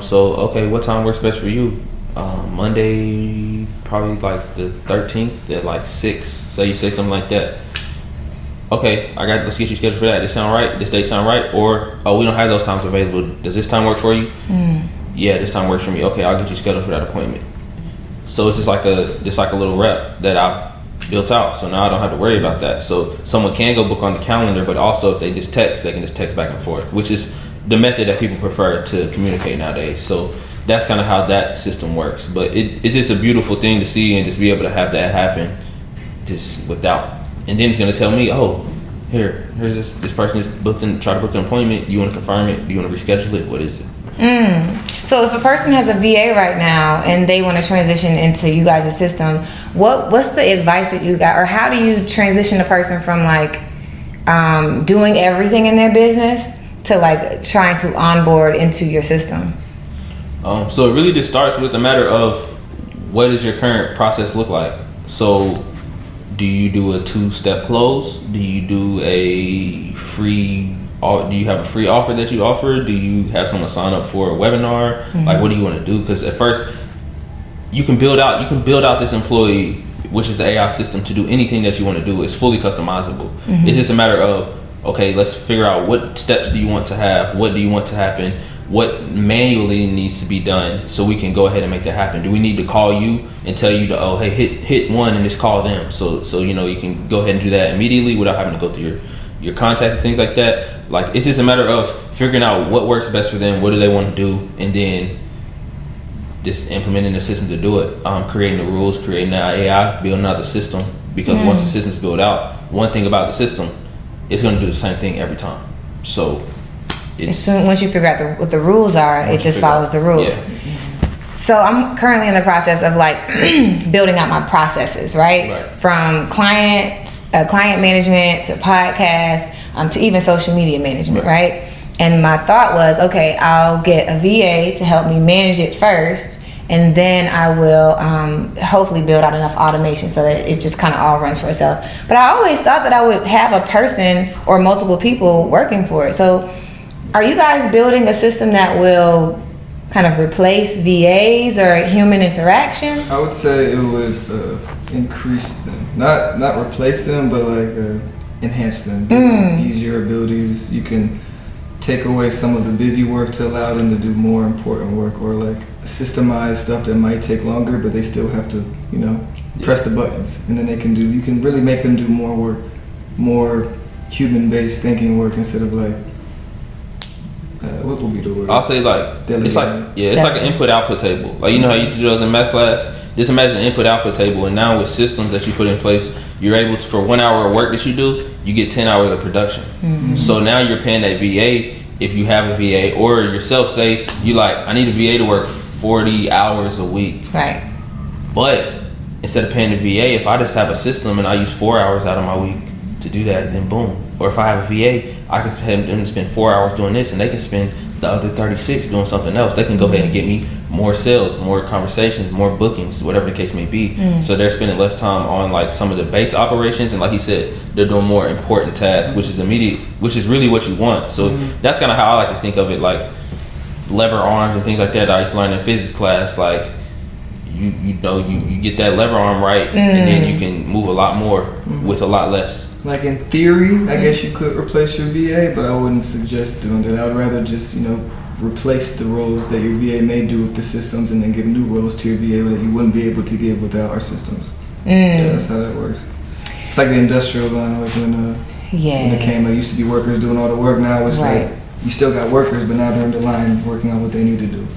so okay, what time works best for you? Monday, probably like the 13th at like 6. Say you say something like that. Okay, let's get you scheduled for that. This sound right? This date sound right? Or we don't have those times available. Does this time work for you? Yeah, this time works for me. Okay, I'll get you scheduled for that appointment. So it's just like a little rep that I built out. So now I don't have to worry about that. So someone can go book on the calendar, but also if they just text, they can just text back and forth, which is the method that people prefer to communicate nowadays. So that's kind of how that system works. But it's just a beautiful thing to see and just be able to have that happen just without. And then it's going to tell me, oh, here's this person is try to book an appointment. Do you want to confirm it? Do you want to reschedule it? What is it? So if a person has a VA right now and they want to transition into you guys' system, what's the advice that you got, or how do you transition a person from like doing everything in their business to like trying to onboard into your system? So it really just starts with a matter of what does your current process look like? So do you do a 2-step close? Do you do a free? Do you have a free offer that you offer? Do you have someone sign up for a webinar? Like, what do you want to do? Because at first, you can build out this employee, which is the AI system, to do anything that you want to do. It's fully customizable. It's just a matter of, okay, let's figure out what steps do you want to have? What do you want to happen? What manually needs to be done so we can go ahead and make that happen? Do we need to call you and tell you to, hey, hit one and just call them? So you can go ahead and do that immediately without having to go through your contacts and things like that. Like, it's just a matter of figuring out what works best for them, what do they want to do, and then just implementing the system to do it. Creating the rules, creating the AI, building out the system. Because once the system's built out, one thing about the system, it's going to do the same thing every time. So once you figure out what the rules are, it just follows the rules. Yeah. So I'm currently in the process of like building out my processes, right? From client management to podcast, to even social media management, right? And my thought was, okay, I'll get a VA to help me manage it first, and then I will hopefully build out enough automation so that it just kind of all runs for itself. But I always thought that I would have a person or multiple people working for it. So are you guys building a system that will kind of replace VAs or human interaction? I would say it would increase them, not replace them, but like enhance them, give them easier abilities. You can take away some of the busy work to allow them to do more important work, or like systemize stuff that might take longer, but they still have to, press the buttens, and then you can really make them do more work, more human-based thinking work instead of like, what would be the word? I'll say like, it's like an input-output table. Like, you know how you used to do those in math class? Just imagine an input-output table, and now with systems that you put in place, you're able to, for 1 hour of work that you do, you get 10 hours of production. So now you're paying that VA, if you have a VA, or yourself, say you like, I need a VA to work 40 hours a week. Right. But instead of paying the VA, if I just have a system and I use 4 hours out of my week to do that, then boom. Or if I have a VA, I can have them spend 4 hours doing this, and they can spend the other 36 doing something else. They can go ahead and get me more sales, more conversations, more bookings, whatever the case may be. So they're spending less time on like some of the base operations, and like he said, they're doing more important tasks, which is immediate, which is really what you want. So that's kind of how I like to think of it, like lever arms and things like that I used to learn in physics class. Like you know, you get that lever arm right, and then you can move a lot more with a lot less. Like in theory, I guess you could replace your VA, but I wouldn't suggest doing that. I would rather just, you know, replace the roles that your VA may do with the systems, and then give new roles to your VA that you wouldn't be able to give without our systems. So that's how that works. It's like the industrial line, like when it came, like used to be workers doing all the work. Now it's like you still got workers, but now they're in the line working on what they need to do.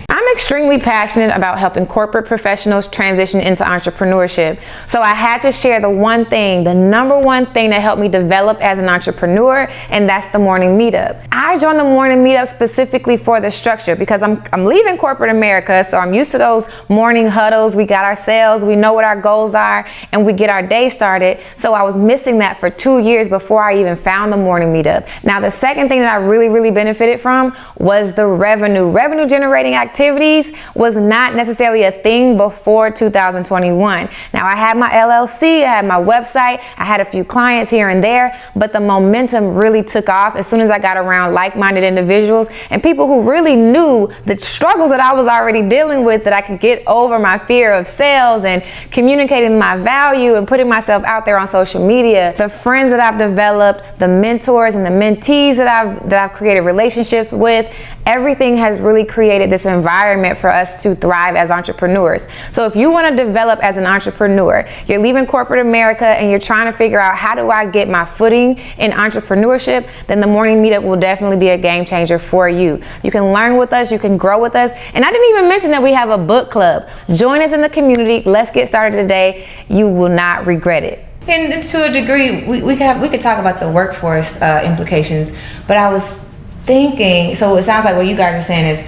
I'm extremely passionate about helping corporate professionals transition into entrepreneurship. So I had to share the number one thing that helped me develop as an entrepreneur, and that's the morning meetup. I joined the morning meetup specifically for the structure because I'm leaving corporate America, so I'm used to those morning huddles. We got our sales, we know what our goals are, and we get our day started. So I was missing that for 2 years before I even found the morning meetup. Now, the second thing that I really benefited from was the revenue generating activities was not necessarily a thing before 2021. Now, I had my LLC, I had my website, I had a few clients here and there, but the momentum really took off as soon as I got around like-minded individuals and people who really knew the struggles that I was already dealing with, that I could get over my fear of sales and communicating my value and putting myself out there on social media. The friends that I've developed, the mentors and the mentees that I've created relationships with, everything has really created this environment for us to thrive as entrepreneurs. So if you want to develop as an entrepreneur, you're leaving corporate America and you're trying to figure out how do I get my footing in entrepreneurship, then the morning meetup will definitely be a game changer for you. You can learn with us, you can grow with us. And I didn't even mention that we have a book club. Join us in the community. Let's get started today. You will not regret it. And to a degree, we could talk about the workforce implications, but I was thinking, so it sounds like what you guys are saying is,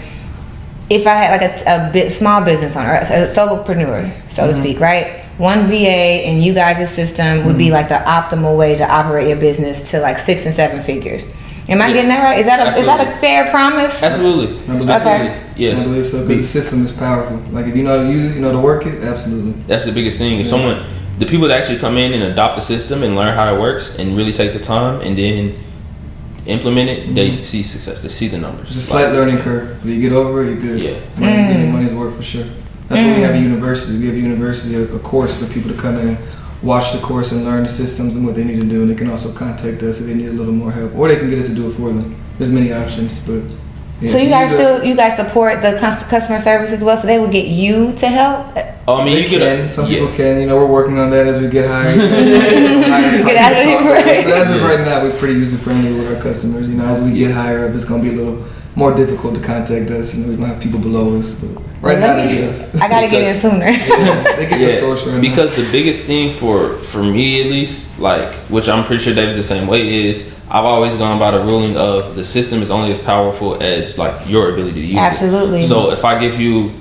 if I had like a small business owner, a solopreneur, so to speak, right? One VA and you guys' system would be like the optimal way to operate your business to like 6 and 7 figures. Am I getting that right? Is that a fair promise? Absolutely. Okay. Yes. I believe so, because the system is powerful. Like if you know how to use it, you know how to work it, absolutely. That's the biggest thing. If the people that actually come in and adopt the system and learn how it works and really take the time and then implement it, they see success. They see the numbers. It's a slight learning curve. When you get over it, you're good. Yeah. Money's work for sure. That's why we have a university. We have a university, a course for people to come in and watch the course and learn the systems and what they need to do. And they can also contact us if they need a little more help, or they can get us to do it for them. There's many options, but. Yeah. So you guys support the customer service as well, so they will get you to help? I mean, some people can. You know, we're working on that as we get hired. As of right now, we're pretty user friendly with our customers. You know, as we get higher up, it's going to be a little more difficult to contact us. You know, we're going to have people below us, but right now they get us. I got to get in sooner. They get the source right because the biggest thing for me at least, like, which I'm pretty sure David's the same way, is I've always gone by the ruling of the system is only as powerful as like your ability to use it. Absolutely. So if I give you,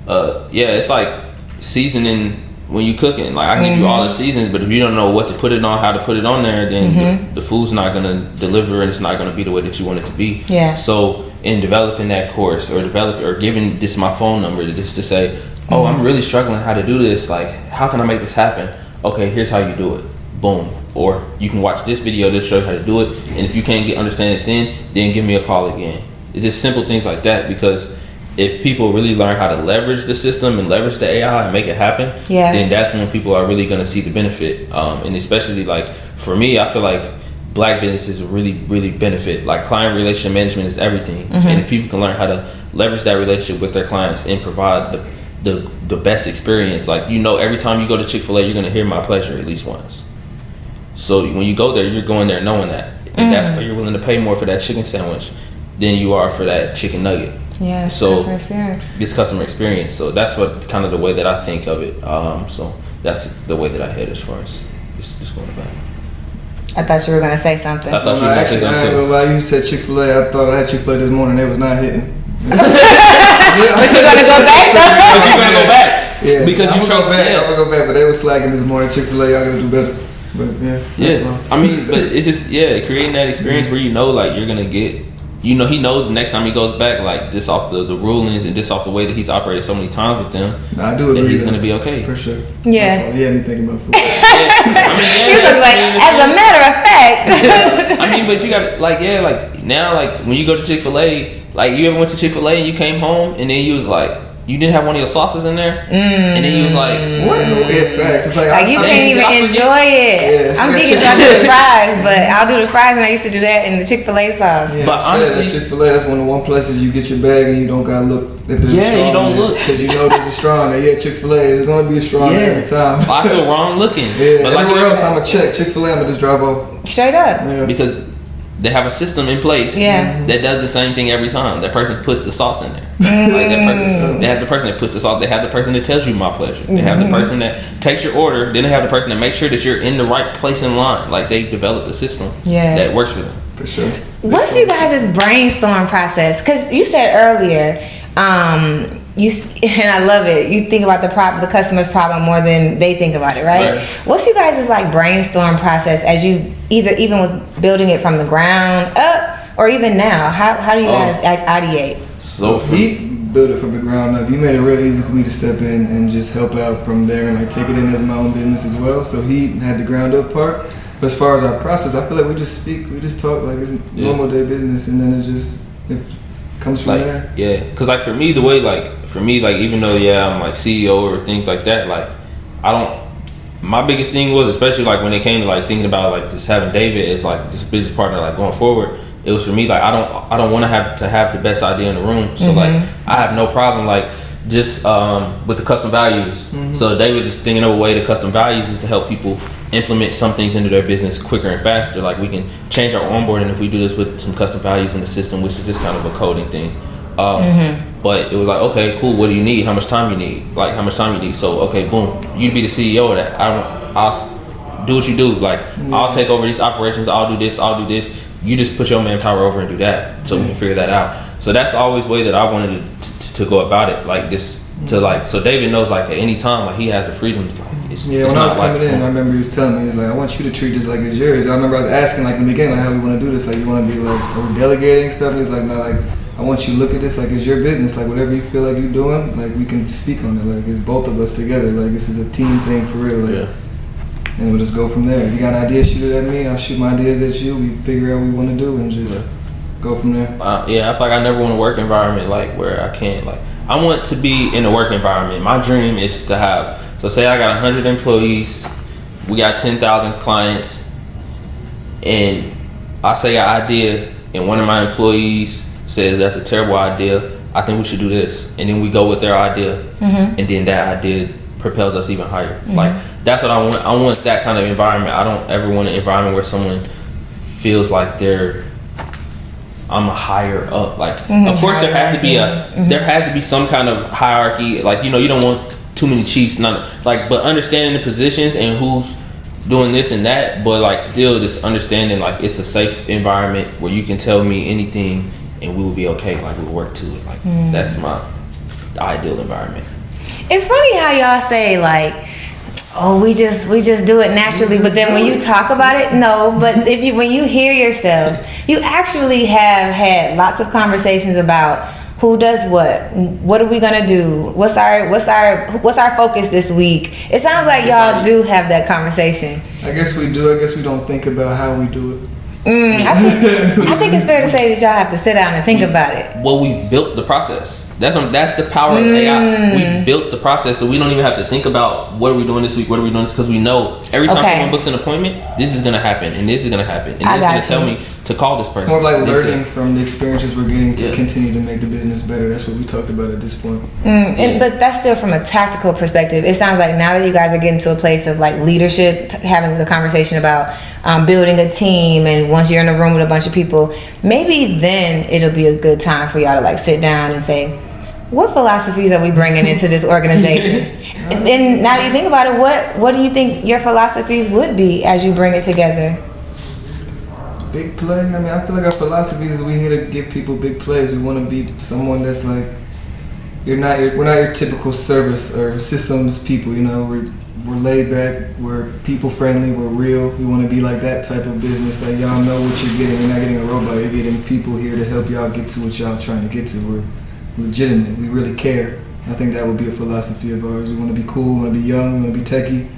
it's like seasoning when you cooking. Like I can give you all the seasons, but if you don't know what to put it on, how to put it on there, then the food's not gonna deliver and it's not gonna be the way that you want it to be. Yeah. So in developing that course or giving this my phone number just to say, oh, I'm really struggling how to do this. Like, how can I make this happen? Okay, here's how you do it. Boom. Or you can watch this video to show you how to do it, and if you can't understand it then give me a call again. It's just simple things like that, because if people really learn how to leverage the system and leverage the AI and make it happen, then that's when people are really going to see the benefit. And especially like for me, I feel like black businesses really benefit. Like client relationship management is everything, and if people can learn how to leverage that relationship with their clients and provide the best experience, like, you know, every time you go to Chick-fil-A, you're going to hear my pleasure at least once. So when you go there, you're going there knowing that. And that's why you're willing to pay more for that chicken sandwich than you are for that chicken nugget. Yeah, it's customer experience. It's customer experience. So that's what kind of the way that I think of it. So that's the way that I head as far as just going about it. I thought you were going to say something. I thought you were going to say something too. You said Chick-fil-A. I thought I had Chick-fil-A this morning. They was not hitting. But you're going to go back? But you're going to go back. Yeah, because you trust them. I'm going to go back, but they were slacking this morning. Chick-fil-A, y'all got to do better. But Yeah, I mean, but it's just creating that experience where you know, like you're gonna get, you know, he knows the next time he goes back, like this off the rulings and this off the way that he's operated so many times with them. I do agree. That he's gonna be okay for sure. Yeah. He had me thinking about football. He was like, as a matter of fact. I mean, but you got like now, like when you go to Chick-fil-A, like you ever went to Chick-fil-A and you came home and then you was like, you didn't have one of your sauces in there, and then you was like, "What?" No, facts. It's like you can't even enjoy it. I'm vegan, so I do the fries, but I'll do the fries, and I used to do that in the Chick-fil-A sauce. Yeah, but honestly, Chick-fil-A, that's one of the places you get your bag and you don't gotta look if there's a straw. You don't look because you know there's a straw in there. Yeah, Chick-fil-A, there's gonna be a straw in there every time. I feel wrong looking. But like everywhere else, I'ma check Chick-fil-A. I'ma just drive off. Straight up. Yeah. Because they have a system in place that does the same thing every time. That person puts the sauce in there. Like that person, they have the person that puts the sauce. They have the person that tells you my pleasure. They have the person that takes your order. Then they have the person that makes sure that you're in the right place in line. Like they developed a system that works for them. For sure. What's you guys' brainstorm process? Because you said earlier, and I love it. You think about the customer's problem more than they think about it, right? What's you guys' like brainstorm process as you even was building it from the ground up, or even now? How do you guys ideate? So he built it from the ground up. He made it real easy for me to step in and just help out from there and like take it in as my own business as well. So he had the ground up part. But as far as our process, I feel like we just talk like it's normal day business, and then it comes from there. Yeah, because like for me, even though I'm like CEO or things like that, like my biggest thing was, especially like when it came to like thinking about like just having David as like this business partner, like going forward, it was for me like I don't want to have the best idea in the room. So like I have no problem like just with the custom values. So David just thinking of a way to custom values is to help people implement some things into their business quicker and faster. Like we can change our onboarding if we do this with some custom values in the system, which is just kind of a coding thing. But it was like, okay, cool. What do you need? How much time you need? Like how much time you need? So okay, boom. You be the CEO of that. I'll do what you do. Like I'll take over these operations. I'll do this. You just put your manpower over and do that, so we can figure that out. So that's always the way that I wanted to go about it. Like this to like, so David knows like at any time like he has the freedom to like. When I was coming in, I remember he was telling me, he was like, I want you to treat this like it's yours. I remember I was asking like in the beginning, like how we want to do this. Like you want to be like, are we delegating stuff? And he's like, no, like I want you to look at this like it's your business. Like whatever you feel like you're doing, like we can speak on it. Like it's both of us together. Like this is a team thing for real. Like, and we'll just go from there. If you got an idea, shoot it at me. I'll shoot my ideas at you. We figure out what we want to do and just go from there. I feel like I never want a work environment like where I can't like. I want to be in a work environment. My dream is to have. So say I got 100 employees, we got 10,000 clients, and I say an idea, and one of my employees says that's a terrible idea. I think we should do this, and then we go with their idea, and then that idea propels us even higher. Like that's what I want. I want that kind of environment. I don't ever want an environment where someone feels like I'm a higher up. Like of course there has to be there has to be some kind of hierarchy. Like you don't want too many chiefs, but understanding the positions and who's doing this and that, but like still just understanding like it's a safe environment where you can tell me anything and we will be okay. Like we'll work to it. Like that's my ideal environment. It's funny how y'all say like, oh, we just do it naturally, but then when you talk about it, no. But when you hear yourselves, you actually have had lots of conversations about who does what are we gonna do, what's our focus this week. It sounds like y'all do have that conversation. I guess we do. I guess we don't think about how we do it. I think it's fair to say that y'all have to sit down and think about it. Well, we've built the process. That's the power of AI. We built the process, so we don't even have to think about what are we doing this week, what are we doing this, because we know every time someone books an appointment, this is gonna happen, and this is gonna happen, and this is gonna tell me to call this person. It's more like learning from the experiences we're getting to continue to make the business better. That's what we talked about at this point. But that's still from a tactical perspective. It sounds like now that you guys are getting to a place of like leadership, having the conversation about building a team, and once you're in a room with a bunch of people, maybe then it'll be a good time for y'all to like sit down and say, what philosophies are we bringing into this organization? And now that you think about it, what do you think your philosophies would be as you bring it together? Big play. I mean, I feel like our philosophies is we're here to give people big plays. We want to be someone that's like, we're not your typical service or systems people. We're we're laid back, we're people friendly, we're real. We want to be like that type of business. Like y'all know what you're getting. You're not getting a robot. You're getting people here to help y'all get to what y'all trying to get to. We're legitimate. We really care. I think that would be a philosophy of ours. We want to be cool. We want to be young. We want to be techie.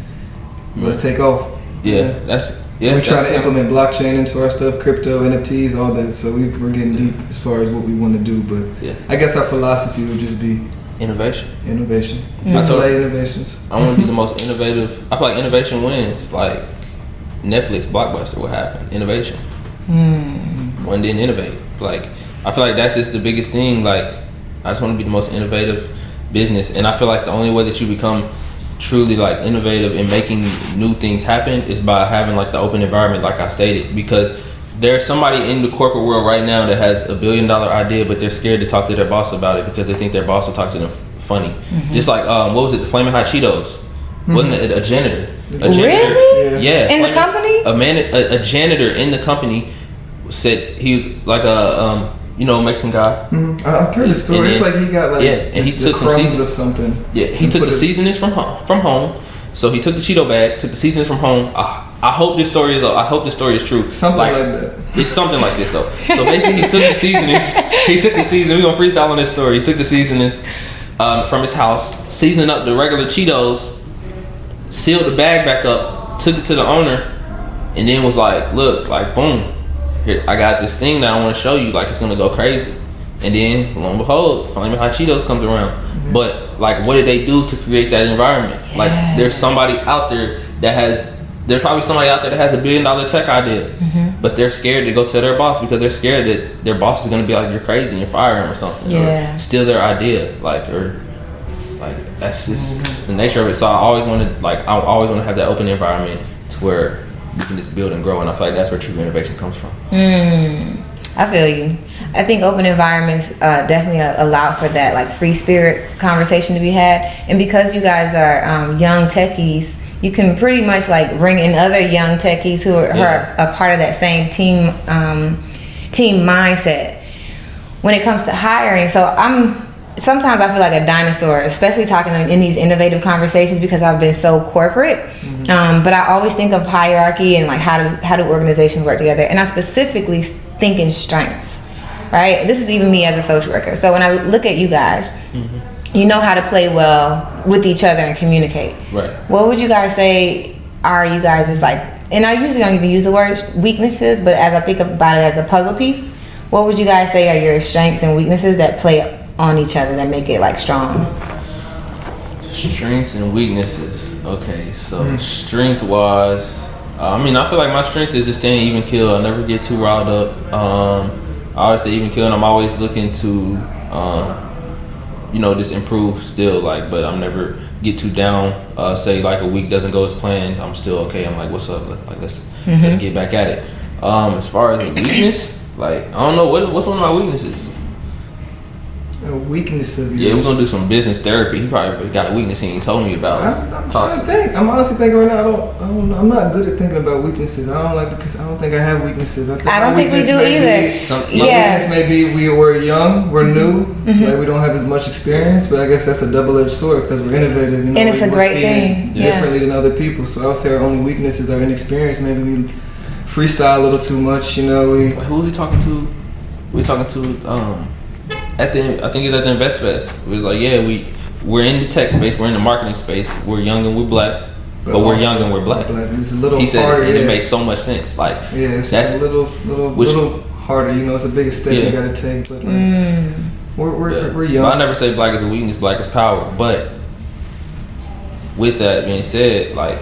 We want to take off. Yeah, that's yeah. We're trying to implement blockchain into our stuff, crypto, NFTs, all that. So we're getting deep as far as what we want to do. But yeah. I guess our philosophy would just be innovation. I play innovations. I want to be the most innovative. I feel like innovation wins. Like Netflix, Blockbuster, what happened? Innovation. One didn't innovate. Like I feel like that's just the biggest thing. Like I just want to be the most innovative business, and I feel like the only way that you become truly like innovative and making new things happen is by having like the open environment, like I stated, because there's somebody in the corporate world right now that has $1 billion idea, but they're scared to talk to their boss about it because they think their boss will talk to them funny. Just like what was it, the Flaming Hot Cheetos? Wasn't it a janitor? Really? Yeah. In the company? A janitor in the company said he was like a Mexican guy. I've heard the story. It's like he got like and he took some seasonings of something. Yeah, he took the seasonings from home. So he took the Cheeto bag, took the seasonings from home. I hope this story is true. Something like that. It's something like this though. So basically, he took the seasonings. We're gonna freestyle on this story. He took the seasonings from his house, seasoned up the regular Cheetos, sealed the bag back up, took it to the owner, and then was like, "Look, like boom, here I got this thing that I want to show you. Like it's gonna go crazy." And then, lo and behold, Flaming Hot Cheetos comes around. But like, what did they do to create that environment? Yeah. Like, there's somebody out there there's probably somebody out there that has $1 billion tech idea, but they're scared to go tell their boss because they're scared that their boss is gonna be like, "You're crazy," and you fire him or something, or steal their idea, like that's just the nature of it. So I always want to have that open environment to where you can just build and grow, and I feel like that's where true innovation comes from. I feel you. I think open environments definitely allow for that like free spirit conversation to be had, and because you guys are young techies, you can pretty much like bring in other young techies who are a part of that same team mindset when it comes to hiring. So sometimes I feel like a dinosaur, especially talking in these innovative conversations because I've been so corporate. But I always think of hierarchy and like how do organizations work together, and I specifically think in strengths. Right? This is even me as a social worker. So when I look at you guys, you know how to play well with each other and communicate. Right. What would you guys say are you guys is like, and I usually don't even use the word weaknesses, but as I think about it as a puzzle piece, what would you guys say are your strengths and weaknesses that play on each other that make it like strong? Strengths and weaknesses. Okay, so strength wise, I feel like my strength is just staying even keel. I never get too riled up. I always stay even keel, and I'm always looking to, just improve still. Like, but I'm never get too down. Say like a week doesn't go as planned, I'm still okay. I'm like, what's up? Let's get back at it. As far as the weakness, like I don't know what's one of my weaknesses. A weakness of yours? Yeah, we're gonna do some business therapy. He probably got a weakness he ain't told me about. I'm trying to think. I'm honestly thinking right now. I'm not good at thinking about weaknesses. I don't think I have weaknesses. I don't think we do either. My weakness may be we're young, we're new, like we don't have as much experience. But I guess that's a double-edged sword because we're innovative. And it's a great thing. Differently than other people. So I would say our only weakness is our inexperience. Maybe we freestyle a little too much. Who was he talking to? We talking to I think it's at the Invest Fest. It was like, we're in the tech space, we're in the marketing space, we're young and we're black, but we're young and we're black. It's a little he said, harder, and it makes so much sense. Like, it's just a little harder. It's a bigger step you gotta take. But we're young. But I never say black is a weakness, black is power. But with that being said, like,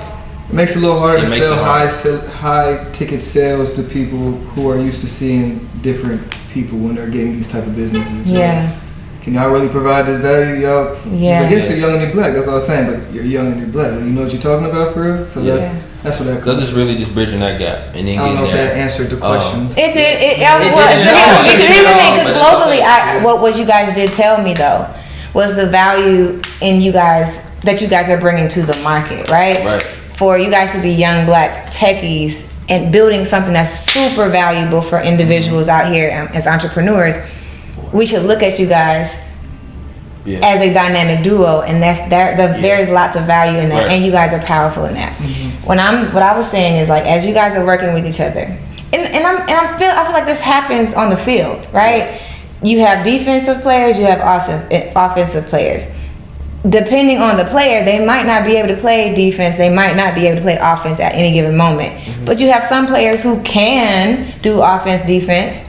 it makes it a little harder to sell high ticket sales to people who are used to seeing different people when they're getting these type of businesses. Yeah. Right? Can y'all really provide this value, y'all? Yeah. I guess you're young and you're black. That's what I was saying. But you're young and you're black. Like, you know what you're talking about for real? So that's what that. So just really just bridging that gap and then I don't know if that answered the question. It did. It was. Because globally, what you guys did tell me though was the value in you guys that you guys are bringing to the market, right? Right. For you guys to be young black techies and building something that's super valuable for individuals out here as entrepreneurs, we should look at you guys as a dynamic duo, and there's lots of value in that, Right. and you guys are powerful in that. What I was saying is, like, as you guys are working with each other, I feel like this happens on the field, right? You have defensive players, you have offensive players. Depending on the player, they might not be able to play defense, they might not be able to play offense at any given moment. But you have some players who can do offense, defense.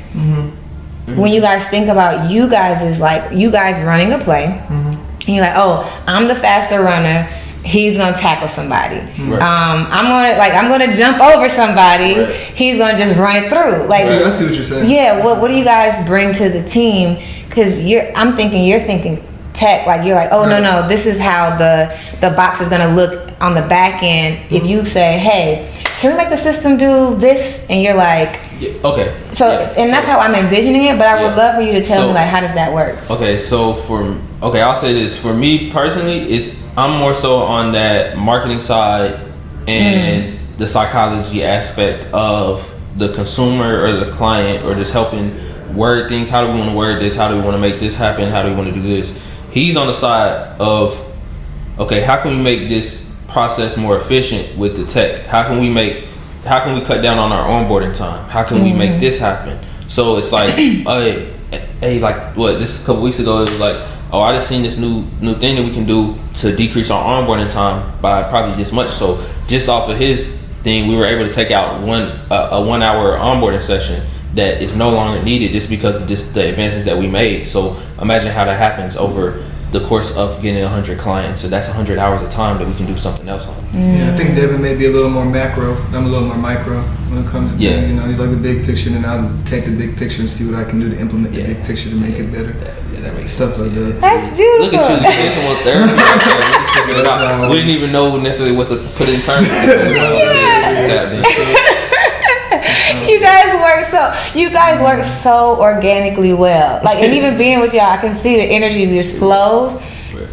When you guys think about you guys is like you guys running a play, and you're like, oh, I'm the faster runner. He's gonna tackle somebody. Right. I'm gonna jump over somebody. Right. He's gonna just run it through. Like, I see what you're saying. yeah. What do you guys bring to the team? Because you're thinking tech. Like, you're like, oh, no, this is how the box is gonna look on the back end. If you say, hey, can we make the system do this? And you're like, Yeah, okay. so, and that's how I'm envisioning it. But I would love for you to tell me, like, how does that work? Okay, so I'll say this. For me personally, I'm more so on that marketing side and the psychology aspect of the consumer or the client, or just helping word things. How do we want to word this? How do we want to make this happen? How do we want to do this? He's on the side of, okay, how can we make this process more efficient with the tech? How can we cut down on our onboarding time? How can we make this happen? So it's like, hey, like this a couple weeks ago, it was like, oh, I just seen this new thing that we can do to decrease our onboarding time by probably this much. So just off of his thing, we were able to take out a 1 hour onboarding session that is no longer needed just because of the advances that we made. So imagine how that happens over the course of getting 100 clients. So that's 100 hours of time that we can do something else on. Yeah, I think Devin may be a little more macro. I'm a little more micro when it comes to things. You know, he's like the big picture, and I'll take the big picture and see what I can do to implement the big picture to make it better. Yeah, that makes Stuff sense. like that. That's beautiful. Look at you, you did some more therapy. We just figured it out. We didn't even know necessarily what to put in terms. You guys work so organically well. Like, and even being with y'all, I can see the energy just flows.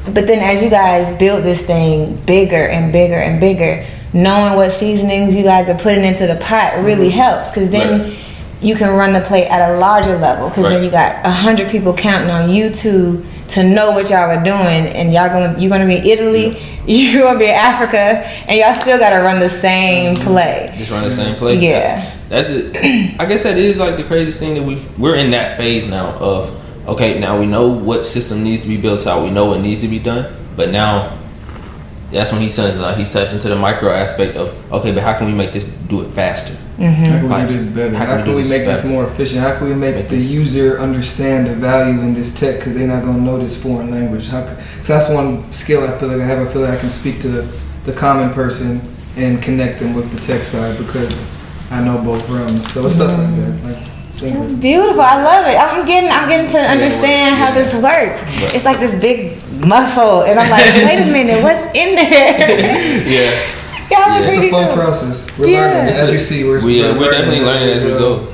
But then as you guys build this thing bigger and bigger and bigger, knowing what seasonings you guys are putting into the pot really helps, because then you can run the play at a larger level, because then you got 100 people counting on you to know what y'all are doing, and you're gonna be in Italy, you're gonna be in Africa, and y'all still gotta run the same play. Just run the same play. Yeah. That's it. I guess that is like the craziest thing that we're in that phase now of, okay, now we know what system needs to be built out, we know what needs to be done, but now that's when he says he's tapped into the micro aspect of, okay, but how can we make this do it faster? How can we do this better? How can we make this more efficient? How can we make the user understand the value in this tech, because they're not going to know this foreign language? Cause that's one skill I feel like I have. I feel like I can speak to the common person and connect them with the tech side, because I know both realms. So it's stuff like that. That's beautiful. I love it. I'm getting to understand how this works. It's like this big muscle, and I'm like, wait a minute, what's in there? Yeah. It's a fun process. We're learning. As you see, we're definitely learning as we go.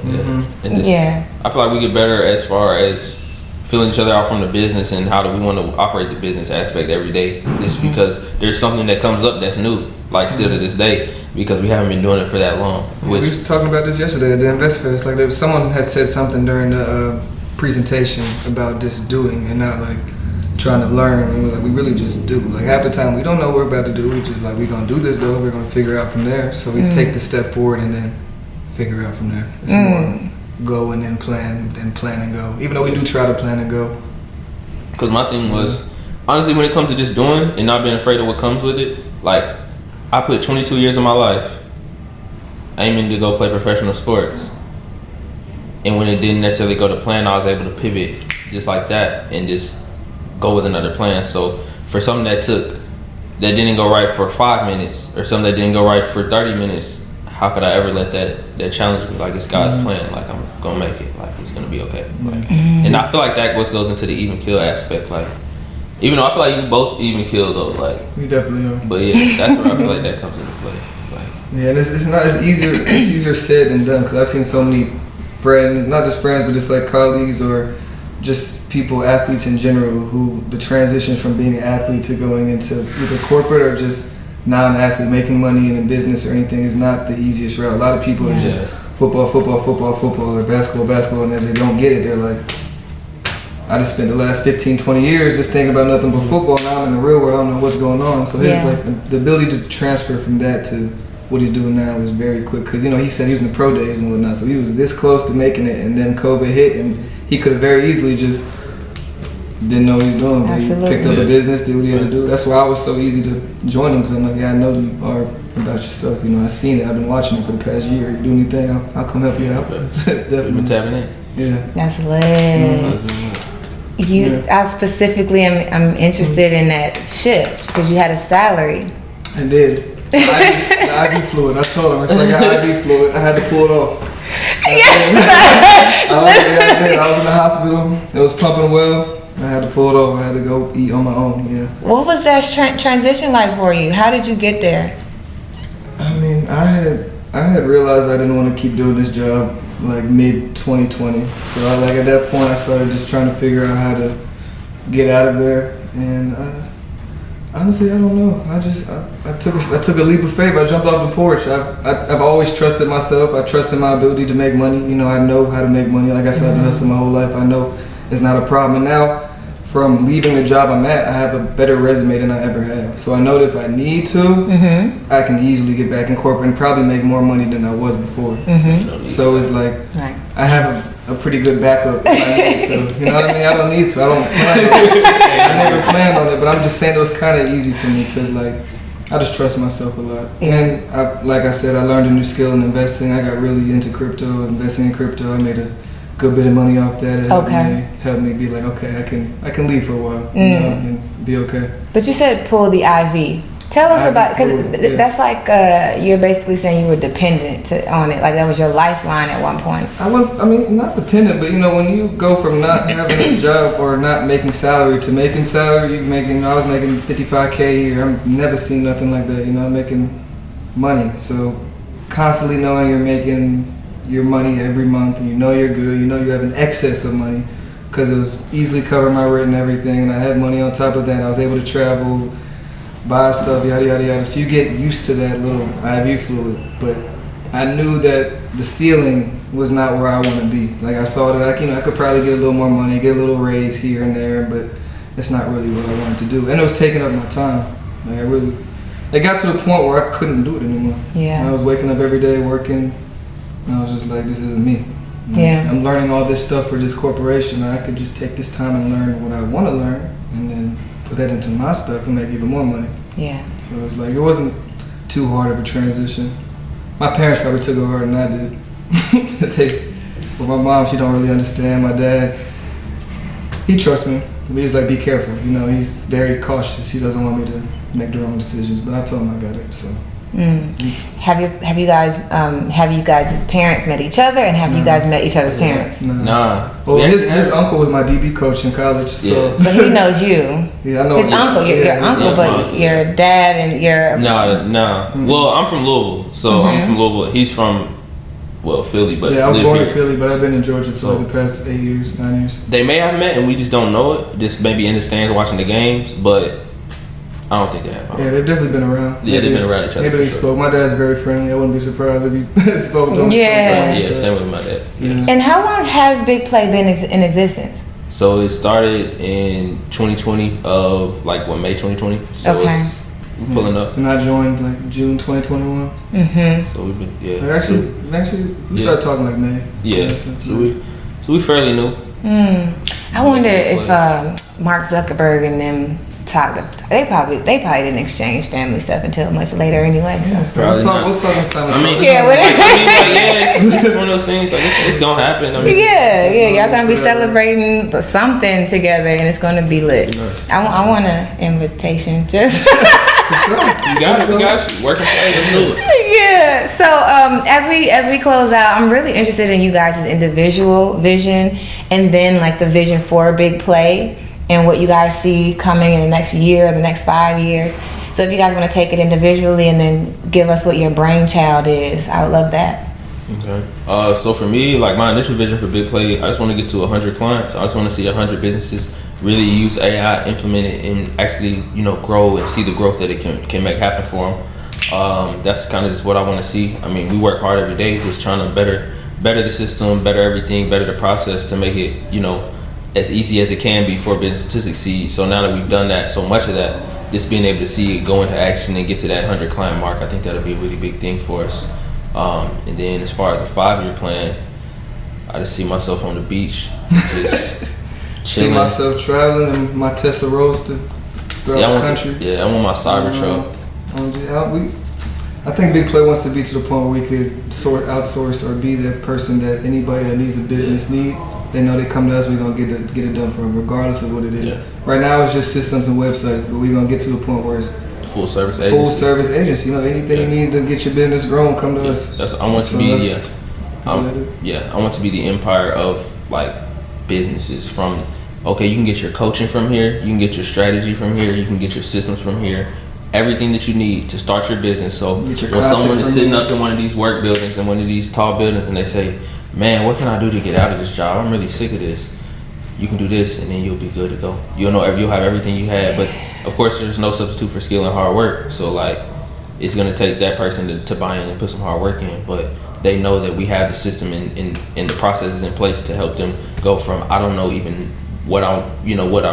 I feel like we get better as far as filling each other out from the business, and how do we want to operate the business aspect every day. Just because there's something that comes up that's new, like still to this day, because we haven't been doing it for that long. We were talking about this yesterday at the Invest Fest. Like, someone had said something during the presentation about just doing and not like trying to learn. And it was like, we really just do. Like, half the time we don't know what we're about to do. We just like, we're gonna do this though. We're gonna figure out from there. So we take the step forward and then figure out from there. It's more go and then plan and go. Even though we do try to plan and go. Because my thing was, honestly, when it comes to just doing and not being afraid of what comes with it, like, I put 22 years of my life aiming to go play professional sports. And when it didn't necessarily go to plan, I was able to pivot just like that and just go with another plan. So for something that didn't go right for 5 minutes, or something that didn't go right for 30 minutes, how could I ever let that challenge me? Like, it's God's plan. Like, I'm gonna make it. Like, it's gonna be okay. Like, and I feel like that goes into the even kill aspect. Like, even though I feel like you both even kill though. Like, we definitely are. But yeah, that's where I feel like that comes into play. Like, yeah, and it's not as easier. It's easier said than done, because I've seen so many friends, not just friends, but just like colleagues or just people, athletes in general, who the transitions from being an athlete to going into either corporate or just non-athlete, making money in a business or anything, is not the easiest route. A lot of people are just football, or basketball, and if they don't get it, they're like, I just spent the last 15, 20 years just thinking about nothing but football. Now I'm in the real world. I don't know what's going on. So his like the ability to transfer from that to what he's doing now was very quick. Because, you know, he said he was in the pro days and whatnot. So he was this close to making it. And then COVID hit. And he could have very easily just didn't know what he was doing. But he picked up a business, did what he had to do. That's why I was so easy to join him. Because I'm like, yeah, I know you are about your stuff. You know, I've seen it. I've been watching it for the past year. You do anything, I'll come help you out. Definitely. We've been tapping in. Yeah. That's lit. I specifically am interested in that shift because you had a salary. I did. The IV fluid. I told him it's like an IV fluid. I had to pull it off. I did. I was in the hospital. It was pumping well. I had to pull it off. I had to go eat on my own. Yeah. What was that transition like for you? How did you get there? I mean, I had realized I didn't want to keep doing this job like mid 2020. So at that point I started just trying to figure out how to get out of there. And honestly, I don't know. I took a leap of faith. I jumped off the porch. I've always trusted myself. I trusted my ability to make money. You know, I know how to make money. Like I said, I've been hustling my whole life. I know it's not a problem. And now, from leaving the job I'm at, I have a better resume than I ever have. So I know that if I need to, I can easily get back in corporate and probably make more money than I was before. So it's like, I have a pretty good backup if I need to. You know what I mean? I don't need to. I don't plan on it. I never planned on it, but I'm just saying it was kind of easy for me because like, I just trust myself a lot. And like I said, I learned a new skill in investing. I got really into crypto, investing in crypto. I made a good bit of money off that. It helped me be like, okay, I can leave for a while, you know, and be okay. But you said pull the IV. Tell us about, because that's like you're basically saying you were dependent on it, like that was your lifeline at one point. I mean, not dependent, but you know, when you go from not having a job or not making salary to making salary, I was making $55K a year. I've never seen nothing like that. You know, making money. So constantly knowing you're making your money every month, and you know you're good, you know you have an excess of money because it was easily covering my rent and everything, and I had money on top of that. I was able to travel, buy stuff, yada yada yada. So you get used to that little IV fluid, but I knew that the ceiling was not where I want to be. Like I saw that I could probably get a little more money, get a little raise here and there, but it's not really what I wanted to do, and it was taking up my time. Like it got to the point where I couldn't do it anymore. Yeah, I was waking up every day working. And I was just like, this isn't me. Yeah. I'm learning all this stuff for this corporation. I could just take this time and learn what I want to learn and then put that into my stuff and make even more money. Yeah. So it was like, it wasn't too hard of a transition. My parents probably took it harder than I did. But my mom, she don't really understand. My dad, he trusts me. But he's like, be careful. You know, he's very cautious. He doesn't want me to make the wrong decisions. But I told him I got it, so. Have you guys as parents met each other, and have you guys met each other's parents? Nah. Well, his uncle was my DB coach in college, so he knows you. Yeah, I know his uncle. Your uncle, but your dad and your Nah. Well, I'm from Louisville, so I'm from Louisville. He's from Philly, but I was born in Philly, but I've been in Georgia for the past 9 years. They may have met, and we just don't know it. Just maybe in the stands watching the games, but I don't think they have. Yeah, they've definitely been around. Yeah, they've been around each other. Maybe they spoke. My dad's very friendly. I wouldn't be surprised if he spoke to him. Yeah. Yeah, same with my dad. Yeah. And how long has Big Play been in existence? So it started in 2020 of May 2020. So it's pulling up. And I joined like June 2021. So we've been Actually, we started talking like May. Yeah. So we fairly new. I wonder if Mark Zuckerberg and them talked. They probably didn't exchange family stuff until much later anyway. So. We'll talk this time. It's one of those things. Like it's gonna happen. Y'all gonna be celebrating something together, and it's gonna be lit. Nice. I want an invitation. Just You got it. We got you. Working play. Let's do it. Yeah. So as we close out, I'm really interested in you guys' individual vision, and then like the vision for Big Play, and what you guys see coming in the next year or the next 5 years. So if you guys want to take it individually and then give us what your brainchild is, I would love that. Okay. So for me, like my initial vision for Big Play, I just want to get to 100 clients. I just want to see 100 businesses really use AI, implement it, and actually, grow and see the growth that it can make happen for them. That's kind of just what I want to see. I mean, we work hard every day, just trying to better the system, better everything, better the process to make it, as easy as it can be for a business to succeed. So now that we've done that, so much of that, just being able to see it go into action and get to that 100 client mark, I think that'll be a really big thing for us. And then as far as a 5-year plan, I just see myself on the beach, just See chilling. myself traveling in my Tesla Roadster throughout the country. I want my Cybertruck. I think Big Play wants to be to the point where we could outsource or be that person that anybody that needs a business need. They know they come to us, we're gonna get it done for them, regardless of what it is. Yeah. Right now it's just systems and websites, but we're gonna get to the point where it's Full service agency. full service agency. You know, anything you need to get your business grown, come to us. I want to be I want to be the empire of like businesses. From okay, you can get your coaching from here, you can get your strategy from here, you can get your systems from here. Everything that you need to start your business. So when someone is sitting up in one of these work buildings and one of these tall buildings and they say, man, what can I do to get out of this job? I'm really sick of this. You can do this and then you'll be good to go. You'll have everything you had. But of course there's no substitute for skill and hard work. So like it's gonna take that person to buy in and put some hard work in. But they know that we have the system and the processes in place to help them go from I don't know even what I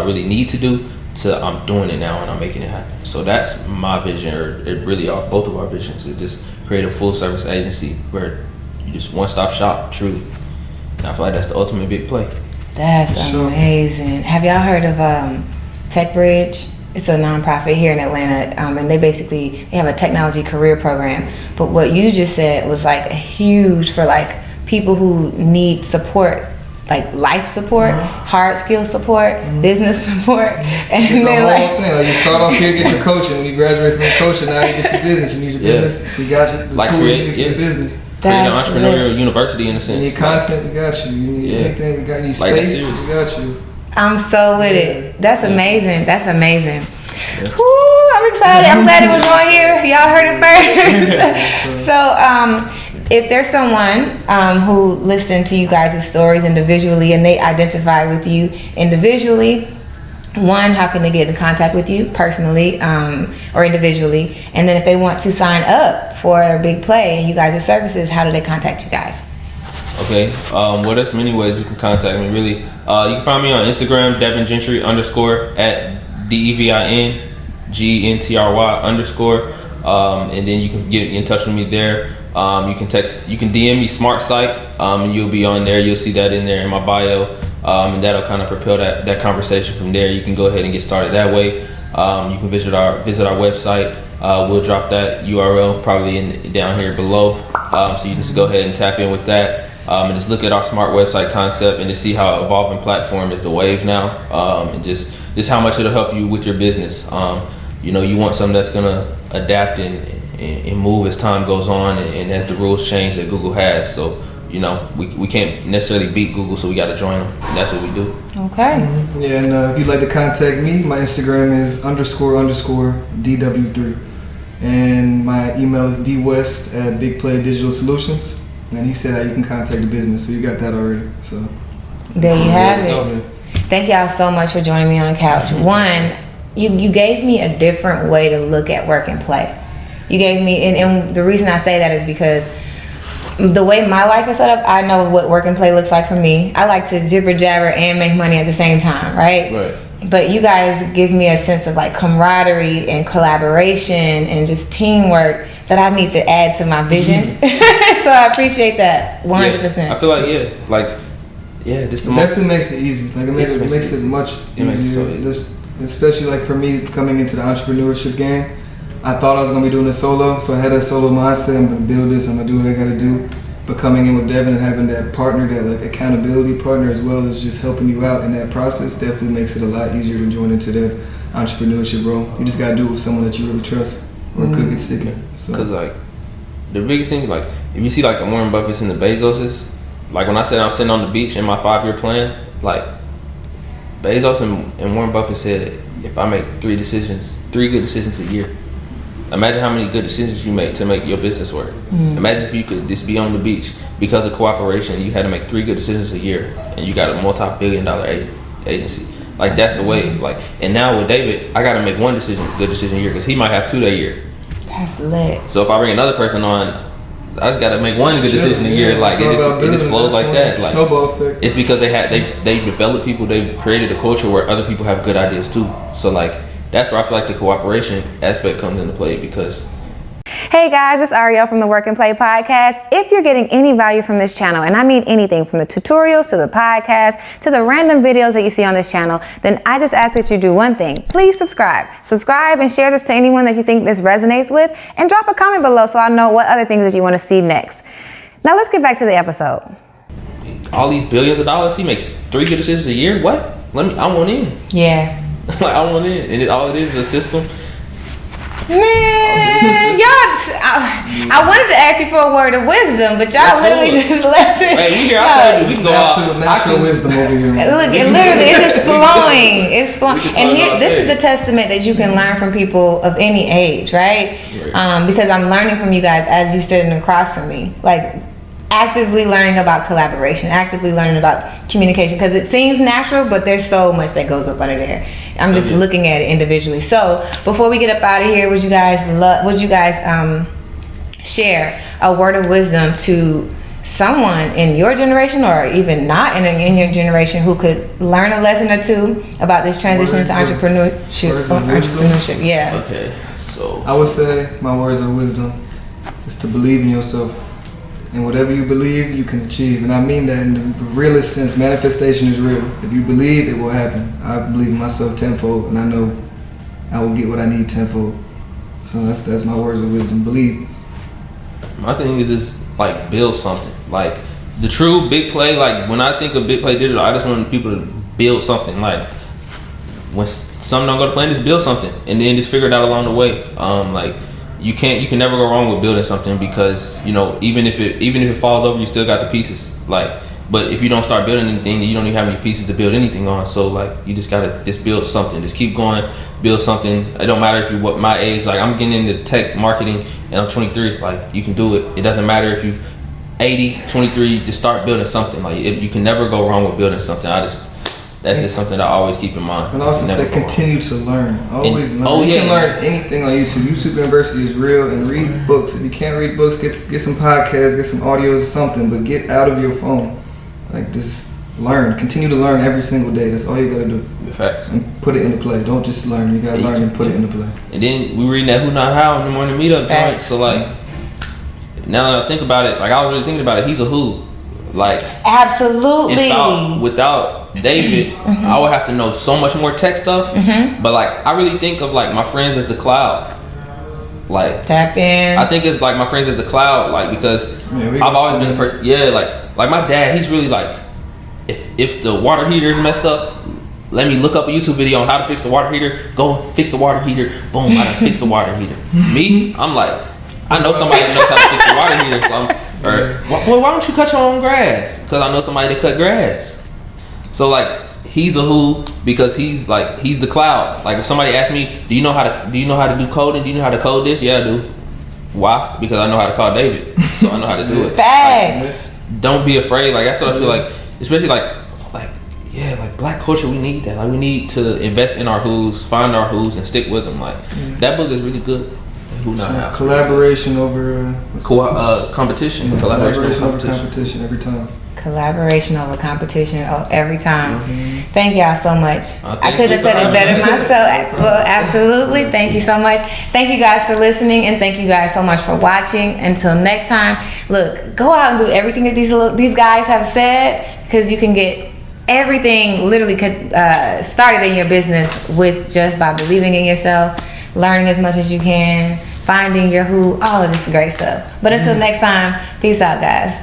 really need to do to I'm doing it now and I'm making it happen. So that's my vision, or it really are both of our visions, is just create a full service agency where you just one-stop shop, truly. And I feel like that's the ultimate big play. That's amazing. Have y'all heard of TechBridge? It's a nonprofit here in Atlanta, and they have a technology career program. But what you just said was like huge for like people who need support, like life support, hard skill support, business support, and then the whole thing. Like you start off here, get your coaching. When you graduate from your coaching, now you get your business. You need your business. We got you. The tools you need for your business. Create an entrepreneurial university in a sense. You need content, we got you. You need anything, we got you. You need space, we got you. I'm so with it. That's amazing. That's amazing. Woo, I'm excited. I'm glad it was on here. Y'all heard it first. So, if there's someone who listened to you guys' stories individually and they identify with you individually, one, how can they get in contact with you personally or individually? And then if they want to sign up for a Big Play and you guys' services, how do they contact you guys? Okay, well, there's many ways you can contact me, really. You can find me on Instagram, Devin Gentry _ at DEVINGNTRY _ and then you can get in touch with me there. You can DM me Smart Site, and you'll be on there. You'll see that in there in my bio, and that'll kind of propel that conversation from there. You can go ahead and get started that way. You can visit our website. We'll drop that URL probably down here below, so you can just go ahead and tap in with that. And just look at our smart website concept and to see how evolving platform is the wave now, and just how much it'll help you with your business. You want something that's gonna adapt and move as time goes on and as the rules change that Google has. So we can't necessarily beat Google, so we got to join them, and that's what we do. Okay. Yeah, and if you'd like to contact me, my Instagram is __DW3, and my email is dwest at Big Play Digital Solutions. And he said how you can contact the business, so you got that already. So there you have it. Thank y'all so much for joining me on the couch. One, you gave me a different way to look at work and play. You gave me, and the reason I say that is because the way my life is set up, I know what work and play looks like for me. I like to jibber jabber and make money at the same time, right? Right. But you guys give me a sense of like camaraderie and collaboration and just teamwork that I need to add to my vision. So I appreciate that 100%. Yeah, I feel like just the definitely makes it easy. Like it makes it much easier. Especially like for me coming into the entrepreneurship game, I thought I was gonna be doing it solo, so I had that solo mindset. I'm gonna build this. I'm gonna do what I gotta do. But coming in with Devin and having that partner, that like accountability partner, as well as just helping you out in that process, definitely makes it a lot easier to join into that entrepreneurship role. You just gotta do it with someone that you really trust, or it could get sticky. Because like the biggest thing, like if you see like the Warren Buffetts and the Bezoses, like when I said I'm sitting on the beach in my 5-year plan, like Bezos and Warren Buffett said, if I make 3 good decisions a year, imagine how many good decisions you make to make your business work. Imagine if you could just be on the beach because of cooperation. You had to make 3 good decisions a year, and you got a multi-billion-dollar agency. Like that's the wave. Like, and now with David, I got to make 1 good decision a year because he might have 2 that year. That's lit. So if I bring another person on, I just gotta make one good decision a year. Like it just flows like that. Like snowball effect. It's because they develop people. They've created a culture where other people have good ideas too. So like that's where I feel like the cooperation aspect comes into play because. Hey guys, it's Ariel from the Work and Play podcast. If you're getting any value from this channel, and I mean anything from the tutorials to the podcast to the random videos that you see on this channel, then I just ask that you do one thing. Please subscribe. Subscribe and share this to anyone that you think this resonates with, and drop a comment below so I know what other things that you want to see next. Now let's get back to the episode. All these billions of dollars, he makes 3 good decisions a year. What? I want in. Yeah. Like I want in, and all it is a system. Man, y'all, I wanted to ask you for a word of wisdom, but y'all literally just left it. Hey, we here. I told you we can go out. Natural wisdom over here. Look, it literally, it's just flowing. It's flowing. And here, this is the testament that you can learn from people of any age, right? Because I'm learning from you guys as you sitting across from me, like actively learning about collaboration, actively learning about communication, because it seems natural, but there's so much that goes up under there. I'm just looking at it individually. So before we get up out of here, would you guys share a word of wisdom to someone in your generation or even not in your generation who could learn a lesson or two about this transition to entrepreneurship? Yeah. Okay. So I would say my words of wisdom is to believe in yourself. And whatever you believe, you can achieve. And I mean that in the realest sense. Manifestation is real. If you believe, it will happen. I believe in myself tenfold, and I know I will get what I need tenfold. So that's my words of wisdom. Believe. My thing is just like build something. Like the true big play. Like when I think of big play digital, I just want people to build something. Like when something don't go to plan, just build something, and then just figure it out along the way. Like. You can never go wrong with building something because even if it falls over, you still got the pieces. Like, but if you don't start building anything, you don't even have any pieces to build anything on. So like, you just gotta just build something. Just keep going, build something. It don't matter if you what my age. Like I'm getting into tech marketing and I'm 23. Like you can do it. It doesn't matter if you 80, 23. Just start building something. Like you can never go wrong with building something. That's just something that I always keep in mind. And also say continue to learn. Always learn. You can learn anything on YouTube. YouTube University is real, and read books. If you can't read books, get some podcasts, get some audios or something, but get out of your phone. Like just learn. Continue to learn every single day. That's all you gotta do. Facts. And put it into play. Don't just learn. You gotta learn and put it into play. And then we reading that Who Not How in the morning meetup joint. So like now that I think about it, like I was really thinking about it, he's a who. Like absolutely. Without David, I would have to know so much more tech stuff. But like I really think of like my friends as the cloud. Like tap in. I think it's like my friends as the cloud, like because I've always been a person. Yeah, like my dad, he's really like if the water heater is messed up, let me look up a YouTube video on how to fix the water heater. Go fix the water heater. Boom, I done fix the water heater. Me, I'm like, I know somebody that knows how to fix the water heater, so boy, why don't you cut your own grass? Because I know somebody that cut grass. So like he's a who because he's the cloud. Like if somebody asks me, do you know how to do coding? Do you know how to code this? Yeah, I do. Why? Because I know how to call David, so I know how to do it. Facts. Like, don't be afraid. Like that's what I feel like, especially like Black culture. We need that. Like we need to invest in our who's, find our who's, and stick with them. Like that book is really good. Who Not How. Collaboration over competition. Yeah, collaboration over competition every time. Collaboration over competition every time. Thank y'all so much. I couldn't have said it better myself. Well, absolutely. Thank you so much. Thank you guys for listening, and thank you guys so much for watching. Until next time, look, go out and do everything that these guys have said, because you can get everything literally started in your business with just by believing in yourself, learning as much as you can, finding your who, all of this great stuff. But until next time, peace out, guys.